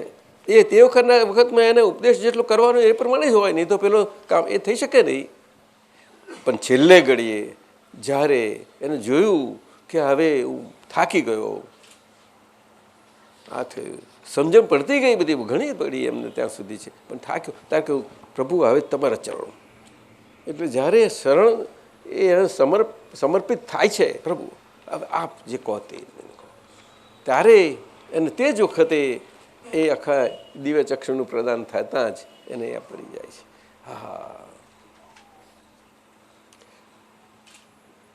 એ તે વખતમાં એને ઉપદેશ જેટલો કરવાનો એ પ્રમાણે જ હોય, નહીં તો પેલો કામ એ થઈ શકે નહીં. પણ છેલ્લે ઘડીએ જ્યારે એને જોયું કે હવે હું થાકી ગયો, આ થયું, સમજણ પડતી ગઈ બધી ઘણી પડી એમને ત્યાં સુધી છે, પણ થાક્યો. ત્યાં કહ્યું પ્રભુ હવે તમારા ચરણ. એટલે જ્યારે શરણ એ એને સમર્પિત થાય છે પ્રભુ હવે આપ જે કહો તે કહો, ત્યારે એને તે જ વખતે એ આખા દિવ્ય ચક્ષુનું પ્રદાન થતાં જ એને આ પડી જાય છે. હા,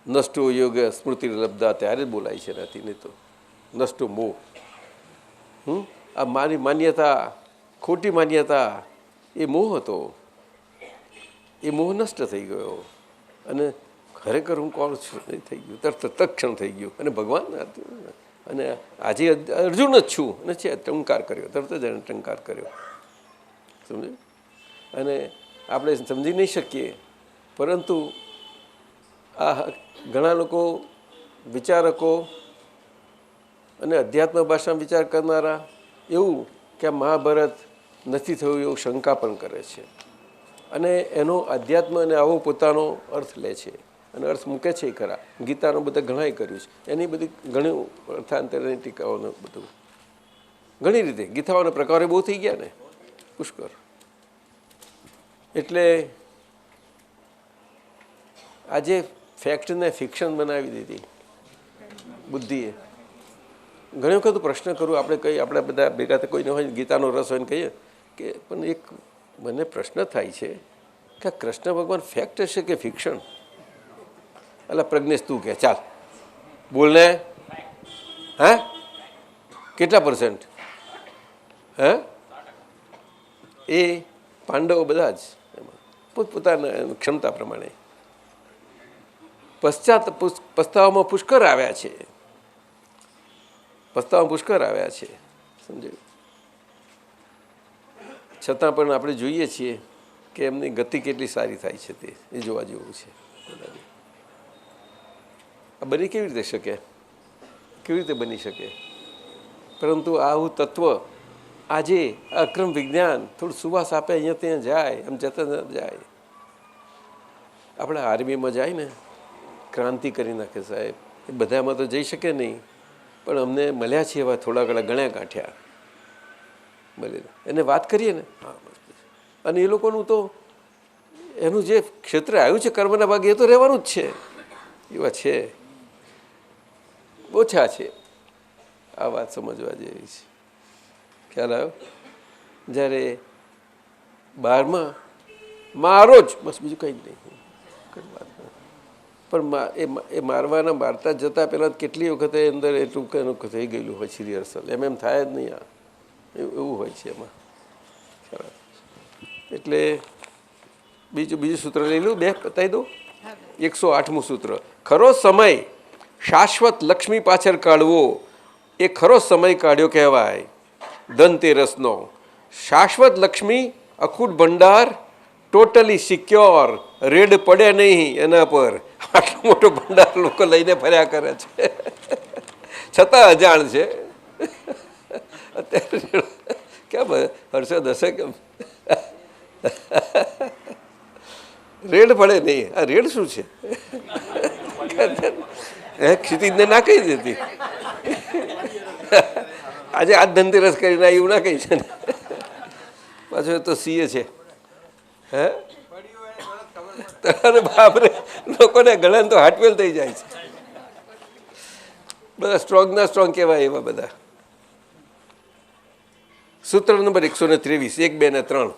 નષ્ટો યોગ સ્મૃતિ લબ્ધા ત્યારે જ બોલાય છે. નથી નહીં તો નષ્ટો મોહ. આ મારી માન્યતા, ખોટી માન્યતા, એ મોહ હતો. એ મોહ નષ્ટ થઈ ગયો અને ખરેખર હું કોણ છું એ થઈ ગયું, તત્ક્ષણ થઈ ગયું. અને ભગવાન અને આજે અર્જુન જ છું અને છે ટંકાર કર્યો, તરત જ એને ટંકાર કર્યો, સમજે. અને આપણે સમજી નહીં શકીએ, પરંતુ આ ઘણા લોકો વિચારકો અને અધ્યાત્મ ભાષામાં વિચાર કરનારા એવું કે આ મહાભારત નથી થયું એવું શંકા પણ કરે છે અને એનો અધ્યાત્મ અને આવો પોતાનો અર્થ લે છે અને અર્થ મૂકે છે ખરા. ગીતાનું બધા ઘણાએ કર્યું છે, એની બધી ઘણી અર્થાંતરની ટીકાઓને બધું ઘણી રીતે ગીતાઓના પ્રકારો બહુ થઈ ગયા ને પુષ્કર. એટલે આજે ફેક્ટને ફિક્શન બનાવી દીધી બુદ્ધિએ. ઘણી વખત પ્રશ્ન કરું, આપણે કહીએ આપણે બધા ભેગા કોઈ ન હોય ગીતાનો રસ હોય ને કહીએ કે પણ એક મને પ્રશ્ન થાય છે કે આ કૃષ્ણ ભગવાન ફેક્ટ હશે કે ફિક્શન? એટલે પ્રજ્ઞેશ તું કે ચાલ બોલને, હે કેટલા %? હે એ પાંડવો બધા જ એમાં પોતપોતાના ક્ષમતા પ્રમાણે પસ્તાવામાં પુષ્કર આવ્યા છે, પસ્તાવામાં પુષ્કર આવ્યા છે, સમજાયું. છતાં પણ આપણે જોઈએ છીએ કે એમની ગતિ કેટલી સારી થાય છે, તે એ જોવા જેવું છે. આ બની કેવી રીતે શકે, કેવી રીતે બની શકે? પરંતુ આવું તત્વ આજે અક્રમ વિજ્ઞાન થોડું સુવાસ આપે, અહીંયા ત્યાં જાય, એમ જતા જાય. આપણે આર્મીમાં જાય ને ક્રાંતિ કરી નાખે સાહેબ, એ બધામાં તો જઈ શકે નહીં, પણ અમને મળ્યા છે એવા થોડા ઘણા ગણ્યા ગાંઠ્યા મળે, એને વાત કરીએ ને હા બસ. અને એ લોકોનું તો એનું જે ક્ષેત્ર આવ્યું છે કર્મના ભાગે એ તો રહેવાનું જ છે, એવા છે ઓછા છે. આ વાત સમજવા જેવી છે. ખ્યાલ આવ્યો? જ્યારે 12માં મારો જ બસ, બીજું કંઈ જ નહીં. પણ એ મારતા જતા પહેલાં કેટલી વખત અંદર એટલું એનું થઈ ગયેલું હોય છે રિહર્સલ, એમ થાય જ નહીં. આ એવું હોય છે એમાં. એટલે બીજું સૂત્ર લઈ લઉં, 2 બતાવી દઉં. 108મું સૂત્ર. ખરો સમય શાશ્વત લક્ષ્મી પાછળ કાઢવો એ ખરો સમય કાઢ્યો કહેવાય. ધનતેરસનો શાશ્વત લક્ષ્મી, અખૂટ ભંડાર, ટોટલી સિક્યોર, રેડ પડે નહીં એના પર. આટલો મોટો ભંડાર લોકો લઈને ફર્યા કરે છે, છતાં અજાણ છે. અત્યારે કેમ હર્ષદ હશે કેમ? રેડ પડે નહીં. આ રેડ શું છે? ક્ષિતિજને ના કહી દેતી આજે આ ધનતેરસ કરીને એવું ના કહી છે ને. પાછું તો સીએ છે. હે બાપરે, લોકોને ઘણા તો હાર્ટફેલ થઈ જાય છે. બધા સ્ટ્રોંગના સ્ટ્રોંગ કહેવાય એવા બધા. સૂત્ર નંબર 123, 1, 2 ને 3.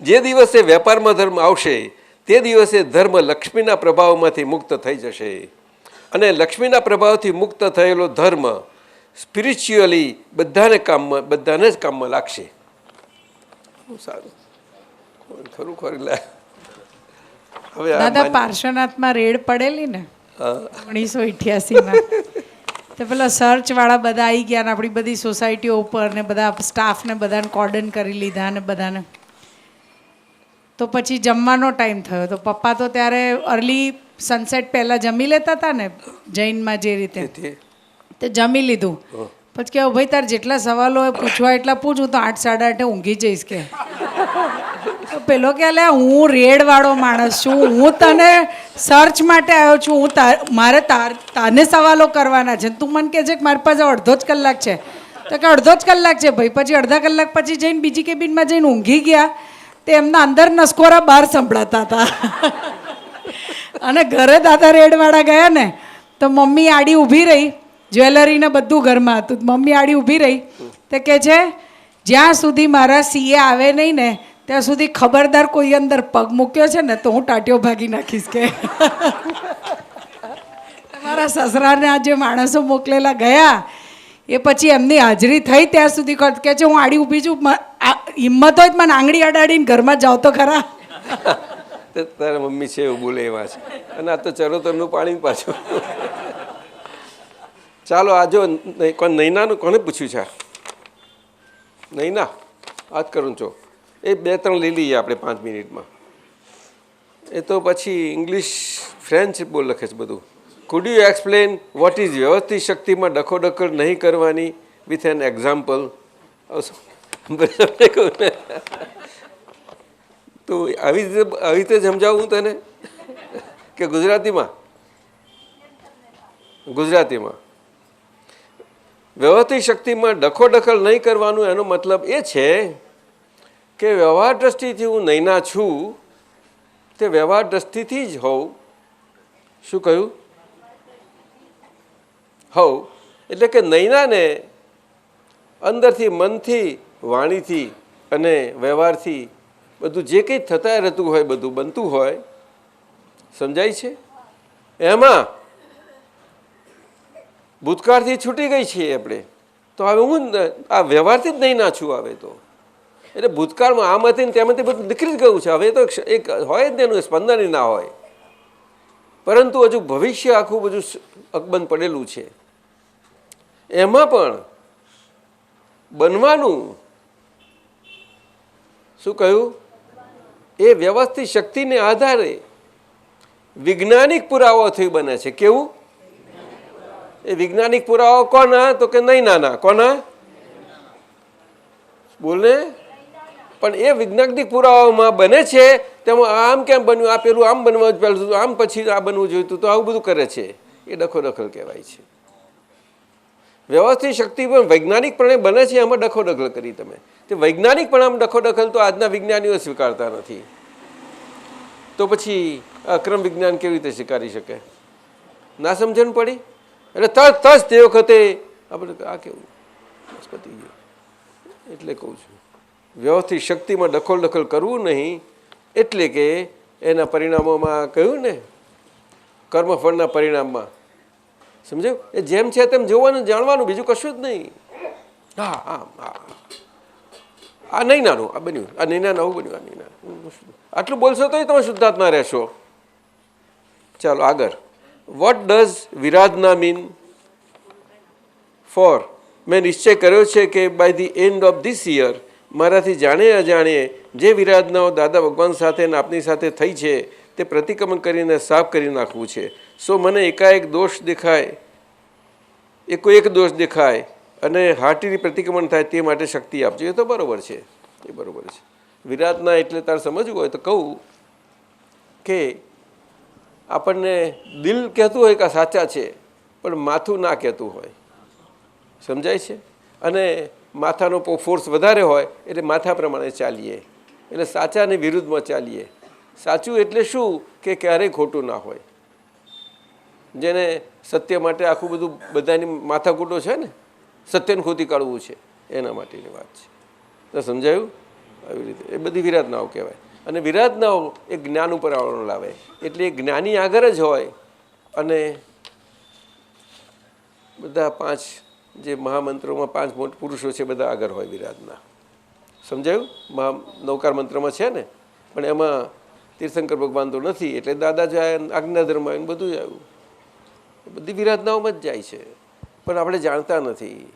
જે દિવસે વેપારમાં ધર્મ આવશે તે દિવસે ધર્મ લક્ષ્મીના પ્રભાવમાંથી મુક્ત થઈ જશે અને લક્ષ્મીના પ્રભાવથી મુક્ત થયેલો ધર્મ સ્પિરિચ્યુઅલી બધાને જ કામમાં લાગશે. સારું ખરું ખરું. હવે દાદા પાર્શ્વનાથમાં રેડ પડેલી ને 1988માં, તો પેલા સર્ચ વાળા બધા આવી ગયા ને આપણી બધી સોસાયટીઓ ઉપર ને બધા સ્ટાફને બધાને કોર્ડન કરી લીધા ને બધાને. તો પછી જમવાનો ટાઈમ થયો તો પપ્પા તો ત્યારે અર્લી સનસેટ પહેલાં જમી લેતા હતા ને જૈનમાં જે રીતે, તે જમી લીધું. પછી કહો ભાઈ તારે જેટલા સવાલો હોય પૂછવા એટલા પૂછ, હું તો 8, 8:30 ઊંઘી જઈશ કે. તો પેલો કે લે હું રેડવાળો માણસ છું, હું તને સર્ચ માટે આવ્યો છું, હું મારે તાને સવાલો કરવાના છે, તું મને કહે છે કે મારી પાસે અડધો જ કલાક છે. તો કે અડધો જ કલાક છે ભાઈ. પછી અડધા કલાક પછી જઈને બીજી કેબિનમાં જઈને ઊંઘી ગયા. તે એમના અંદર નસકોરા બહાર સંભળાતા હતા. અને ઘરે દાદા રેડવાળા ગયા ને તો મમ્મી આડી ઊભી રહી, જ્વેલરીને બધું ઘરમાં હતું. મમ્મી આડી ઊભી રહી તે કહે છે જ્યાં સુધી મારા સીએ આવે નહીં ને ત્યાં સુધી ખબરદાર કોઈ અંદર પગ મૂક્યો છે ને તો હું ટાંટિયો ભાગી નાખીશ કે. મારા સસરાને આ જે માણસો મોકલેલા ગયા એ પછી એમની હાજરી થઈ ત્યાં સુધી કહે છે હું આડી ઊભી છું, હિંમત હોય મને આંગળી અડાડીને ઘરમાં જાઓ તો ખરા. તારા મમ્મી છે એવું બોલે એવા છે, અને આ તો ચરોતરનું પાણી પાછું. ચાલો આ જો નૈનાનું કોને પૂછ્યું છે? નૈના આજ કરું છો એ 2-3 લઈ લઈએ આપણે 5 મિનિટમાં. એ તો પછી ઇંગ્લિશ ફ્રેન્ચ બોલ લખે છે બધું. Food you explain what is વ્યવસ્થિત શક્તિમાં ડખોડખલ નહીં કરવાની વિથ એન એક્ઝામ્પલ? તો આવી રીતે સમજાવું તને કે ગુજરાતીમાં વ્યવસ્થિત શક્તિમાં ડખોડખલ નહીં કરવાનું એનો મતલબ એ છે કે વ્યવહાર દ્રષ્ટિથી હું નૈના છું તે વ્યવહાર દ્રષ્ટિથી જ હોઉં. શું કહ્યું? હોઉં એટલે કે નૈનાને અંદરથી, મનથી, વાણીથી અને વ્યવહારથી બધું જે કંઈ થતા રહેતું હોય, બધું બનતું હોય, સમજાય છે? એમાં ભૂતકાળથી છૂટી ગઈ છીએ આપણે, તો હવે હું આ વ્યવહારથી જ નહીં ના છું. હવે તો એટલે ભૂતકાળમાં આમાંથી ને તેમાંથી બધું નીકળી જ ગયું છે. હવે તો એક હોય જ તેનું સ્પંદન ના હોય, પરંતુ હજુ ભવિષ્ય આખું બધું અકબંધ પડેલું છે. એમાં પણ બનવાનું શું કહ્યું? એ વ્યવસ્થિત શક્તિને આધારે વૈજ્ઞાનિક પુરાવાથી બને છે. કેવું? એ વૈજ્ઞાનિક પુરાવા કોના? તો કે નૈનાના. કોના? બોલને. પણ એ વૈજ્ઞાનિક પુરાવામાં બને છે તેમાં આમ કેમ બન્યું, આ પેલું આમ બનવું પહેલું, આમ પછી આ બનવું જોઈતું, તો આવું બધું કરે છે. એ ડખોડખલ કહેવાય છે. વ્યવસ્થિત શક્તિ પણ વૈજ્ઞાનિકપણે બને છે, એમાં ડખોડખલ કરી તમે. તે વૈજ્ઞાનિકપણે આમ ડખોડખલ તો આજના વિજ્ઞાનીઓ સ્વીકારતા નથી. તો પછી અક્રમ વિજ્ઞાન કેવી રીતે સ્વીકારી શકે? ના સમજણ પડી? એટલે તરત જ તે વખતે આપણે આ કેવું પતી ગયું. એટલે કહું છું વ્યવસ્થિત શક્તિમાં દખલ કરવું નહીં. એટલે કે એના પરિણામોમાં કહ્યું ને, કર્મફળના પરિણામમાં સમજાયું? એ જેમ છે તેમ જોવાનું, જાણવાનું, બીજું કશું જ નહીં. હા આમ આ નહીં નાનું આ બન્યું, આ નહીં ના નવું બન્યું, આ નહીં ના. આટલું બોલશો તો તમે શુદ્ધાત્મા રહેશો. ચાલો આગળ. What does viradhana mean? For મેં નિશ્ચય કર્યો છે કે by the end of this year મારાથી જાણે અજાણે જે વિરાધનાઓ દાદા ભગવાન સાથે અને આપની સાથે થઈ છે તે પ્રતિક્રમણ કરીને સાફ કરી નાખવું છે. સો મને એકાએક દોષ દેખાય, એક દોષ દેખાય અને હાર્ટીની પ્રતિક્રમણ થાય તે માટે શક્તિ આપજો. એ તો બરાબર છે, એ બરાબર છે. વિરાધના એટલે તારે સમજવું હોય તો કહું કે આપણને દિલ કહેતું હોય કે સાચા છે, પણ માથું ના કહેતું હોય. સમજાય છે? અને માથાનો ફોર્સ વધારે હોય એટલે માથા પ્રમાણે ચાલીએ, એટલે સાચાની વિરુદ્ધમાં ચાલીએ. સાચું એટલે શું? કે ક્યારેય ખોટું ના હોય. જેને સત્ય માટે આખું બધું બધાની માથાકૂટો છે ને, સત્યને ખોટી કાઢવું છે, એના માટેની વાત છે. તો સમજાયું? આવી રીતે એ બધી વિરાધનાઓ કહેવાય. અને વિરાધનાઓ એ જ્ઞાન ઉપર આવરણ લાવે, એટલે એ જ્ઞાની આગળ જ હોય. અને બધા 5 જે મહામંત્રોમાં 5 મોટા પુરુષો છે બધા આગળ હોય વિરાધના. સમજાયું? નવકાર મંત્રમાં છે ને, પણ એમાં તીર્થંકર ભગવાન તો નથી, એટલે દાદા જાય, આજ્ઞાધર્મ આવ્યું, બધું આવ્યું. બધી વિરાધનાઓમાં જ જાય છે, પણ આપણે જાણતા નથી.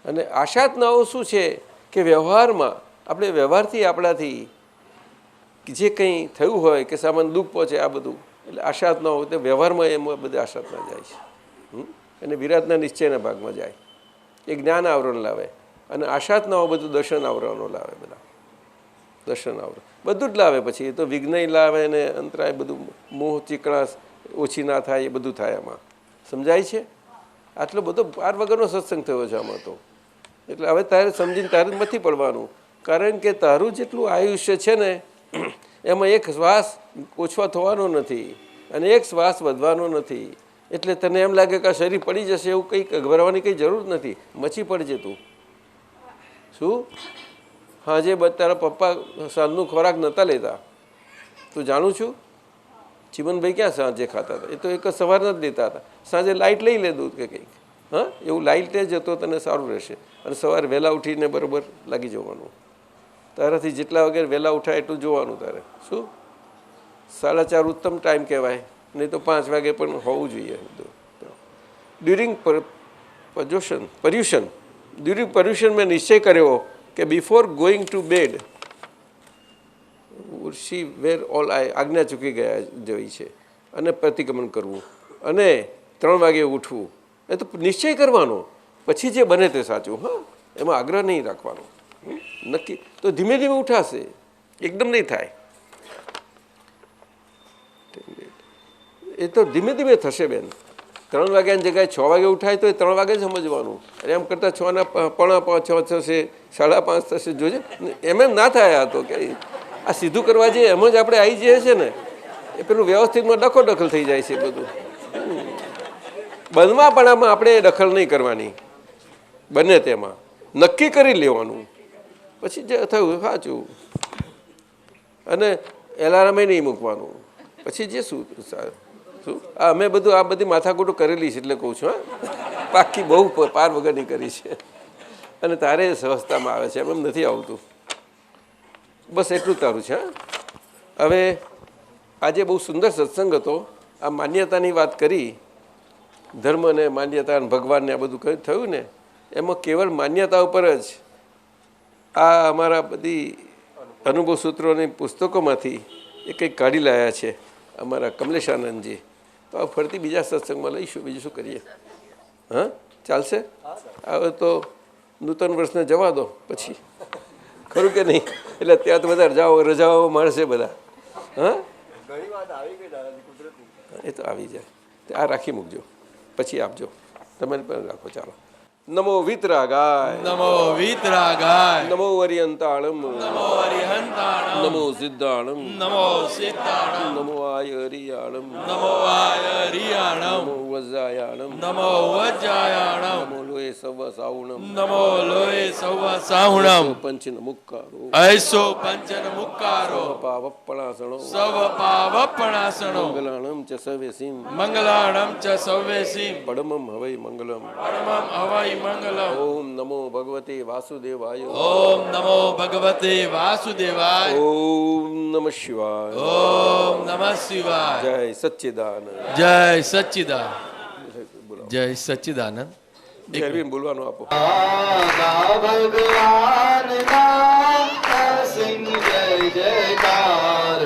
અને આશાતનાઓ શું છે કે વ્યવહારમાં આપણે વ્યવહારથી આપણાથી જે કંઈ થયું હોય કે સામાન્ય દુઃખ પહોંચે, આ બધું એટલે આશાતનાઓ તે વ્યવહારમાં એમાં બધે આશાતના જાય છે. અને વિરાધના નિશ્ચયના ભાગમાં જાય, એ જ્ઞાન આવરણ લાવે. અને આશાતનાઓ બધું દર્શન આવરણો લાવે, બધા દર્શન આવરણ બધું જ લાવે. પછી એ તો વિઘ્ન લાવે ને અંતરાય બધું, મોહ ચીકણાશ ઓછી ના થાય, એ બધું થાય આમાં. સમજાય છે? આટલો બધો પાર વગરનો સત્સંગ થયો છે આમાં તો. એટલે હવે તારે સમજીને તારે જ નથી પડવાનું, કારણ કે તારું જેટલું આયુષ્ય છે ને એમાં એક શ્વાસ ઓછો થવાનો નથી અને એક શ્વાસ વધવાનો નથી. એટલે તને એમ લાગે કે આ શરીર પડી જશે, એવું કંઈ ગભરાવાની કંઈ જરૂર નથી. મચી પડજે તું. શું? હાજે તારા પપ્પા સાંજનું ખોરાક નહોતા લેતા, તું જાણું છું. ચીમનભાઈ ક્યાં સાંજે ખાતા હતા? એ તો એક સવારના જ લેતા હતા. સાંજે લાઇટ લઈ લે દૂધ કે કંઈક. હા, એવું લાઇટે જતો તને સારું રહેશે. અને સવારે વહેલા ઉઠીને બરાબર લાગી જવાનું. તારાથી જેટલા વગેરે વહેલા ઉઠાય એટલું જોવાનું તારે. શું 4:30 ઉત્તમ ટાઈમ કહેવાય, નહીં તો 5 વાગે પણ હોવું જોઈએ. ડ્યુરિંગ પર્યુષન મેં નિશ્ચય કર્યો કે બિફોર ગોઈંગ ટુ બેડ ઉર્ષિ વેર ઓલ આજ્ઞા ચૂકી ગયા જેવી છે, અને પ્રતિક્રમણ કરવું અને 3 વાગે ઉઠવું, એ તો નિશ્ચય કરવાનો. પછી જે બને તે સાચું. હા, એમાં આગ્રહ નહીં રાખવાનો. નક્કી તો ધીમે ધીમે ઉઠાશે, એકદમ નહીં થાય. એ તો ધીમે ધીમે થશે બેન. 3 વાગ્યાની જગ્યાએ 6 વાગે ઉઠાય તો એ 3 વાગે જ સમજવાનું. અને એમ કરતાં 6:45 થશે, 5:30 થશે. જોજે એમ ના થાય. આ તો કે આ સીધું કરવા જઈએ એમ જ આપણે આવી જઈએ છીએ ને, એ પેલું વ્યવસ્થિતમાં દખલ થઈ જાય છે બધું. બંધમાં પણ આમાં આપણે દખલ નહીં કરવાની, બને તેમાં નક્કી કરી લેવાનું. પછી જે થયું સાચું, અને એલાર્મે નહીં મૂકવાનું. પછી જે શું અમે બધું આ બધી માથાકૂટો કરેલી છે એટલે કહું છું. હા, પાકી બહુ પાર વગરની કરી છે, અને તારે સહજતામાં આવે છે, એમ નથી આવતું. બસ એટલું તારું છે. હવે આજે બહુ સુંદર સત્સંગ હતો. આ માન્યતાની વાત કરી, ધર્મ ને માન્યતા અને ભગવાનને આ બધું થયું ને, એમાં કેવળ માન્યતા ઉપર જ આ અમારા બધી અનુભવ સૂત્રોની પુસ્તકોમાંથી એ કંઈક કાઢી લાયા છે અમારા કમલેશાનંદજી. તો આ ફરતી બીજા સત્સંગમાં લઈશું. બીજું શું કરીએ? હા, ચાલશે. હવે તો નૂતન વર્ષને જવા દો પછી, ખરું કે નહીં? એટલે ત્યાં તો બધા રજાઓ મળશે બધા. હા, એ તો આવી જાય. આ રાખી મૂકજો, પછી આપજો. તમે પણ રાખો. ચાલો. નમો વિતરાગાય, નમો વિતરાગાય, નમો અરિયંતાણમ, નમો અરિહંતાણમ, નમો સિદ્ધાણમ, નમો સિદ્ધાણમ, નમો આયરિયાણમ, નમો આયરિયાણમ, નમો વજ્જાયાણમ, નમો વજ્જાયાણમ, નમો લોય સવ સાવણમ, નમો લોય સવ સાહુણમ, પંચન મુક્કારો, ऐसो पंचन मुक्कारो, પાવપણાસણો, સવ પાવપણાસણો, મંગલાણમ ચ સવેસીમ, મંગલાણમ ચ સવ્યસીમ, પડમમ હવૈ મંગલમ. પરમમ હવૈ મંગલમ. ઓમ નમો ભગવતે વાસુદેવાય. ઓમ નમો ભગવતે વાસુદેવાય. ઓમ નમઃ શિવાય. ઓમ નમઃ શિવાય. જય સચ્ચિદાનંદ. જય સચ્ચિદાનંદ. જય સચ્ચિદાનંદ. જયવીર બોલવાનું આપો. ભગવાન ના સિંહ જય જયકાર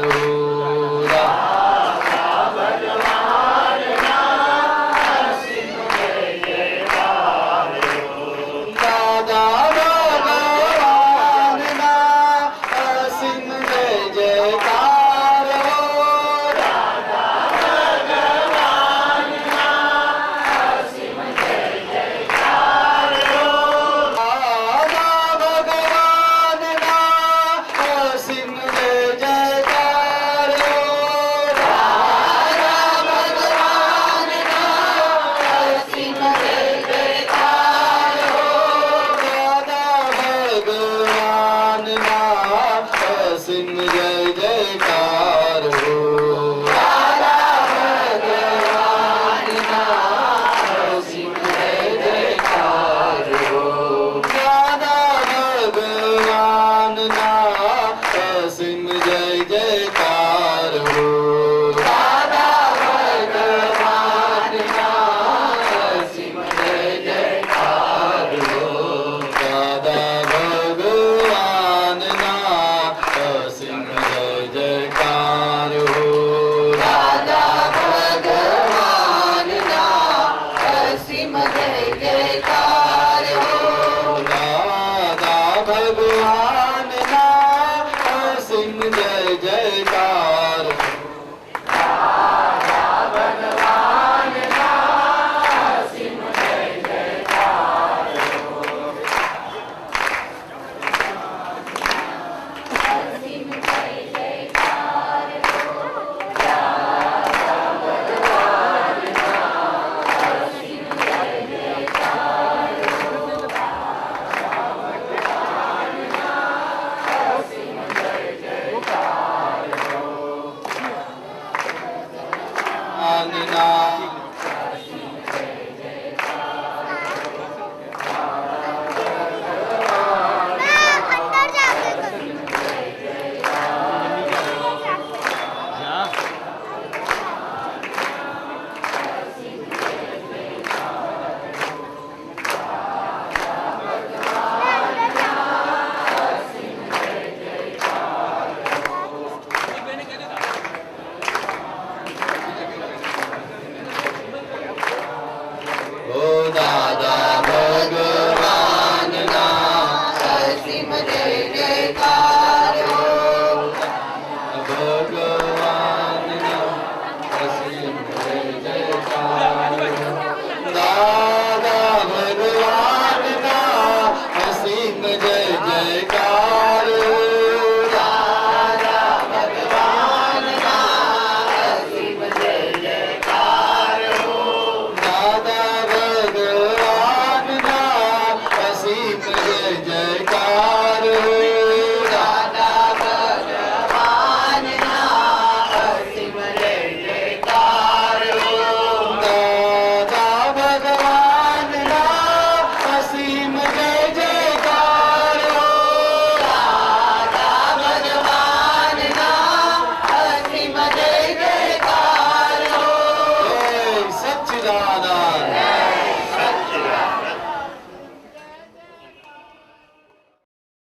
જય જયકાર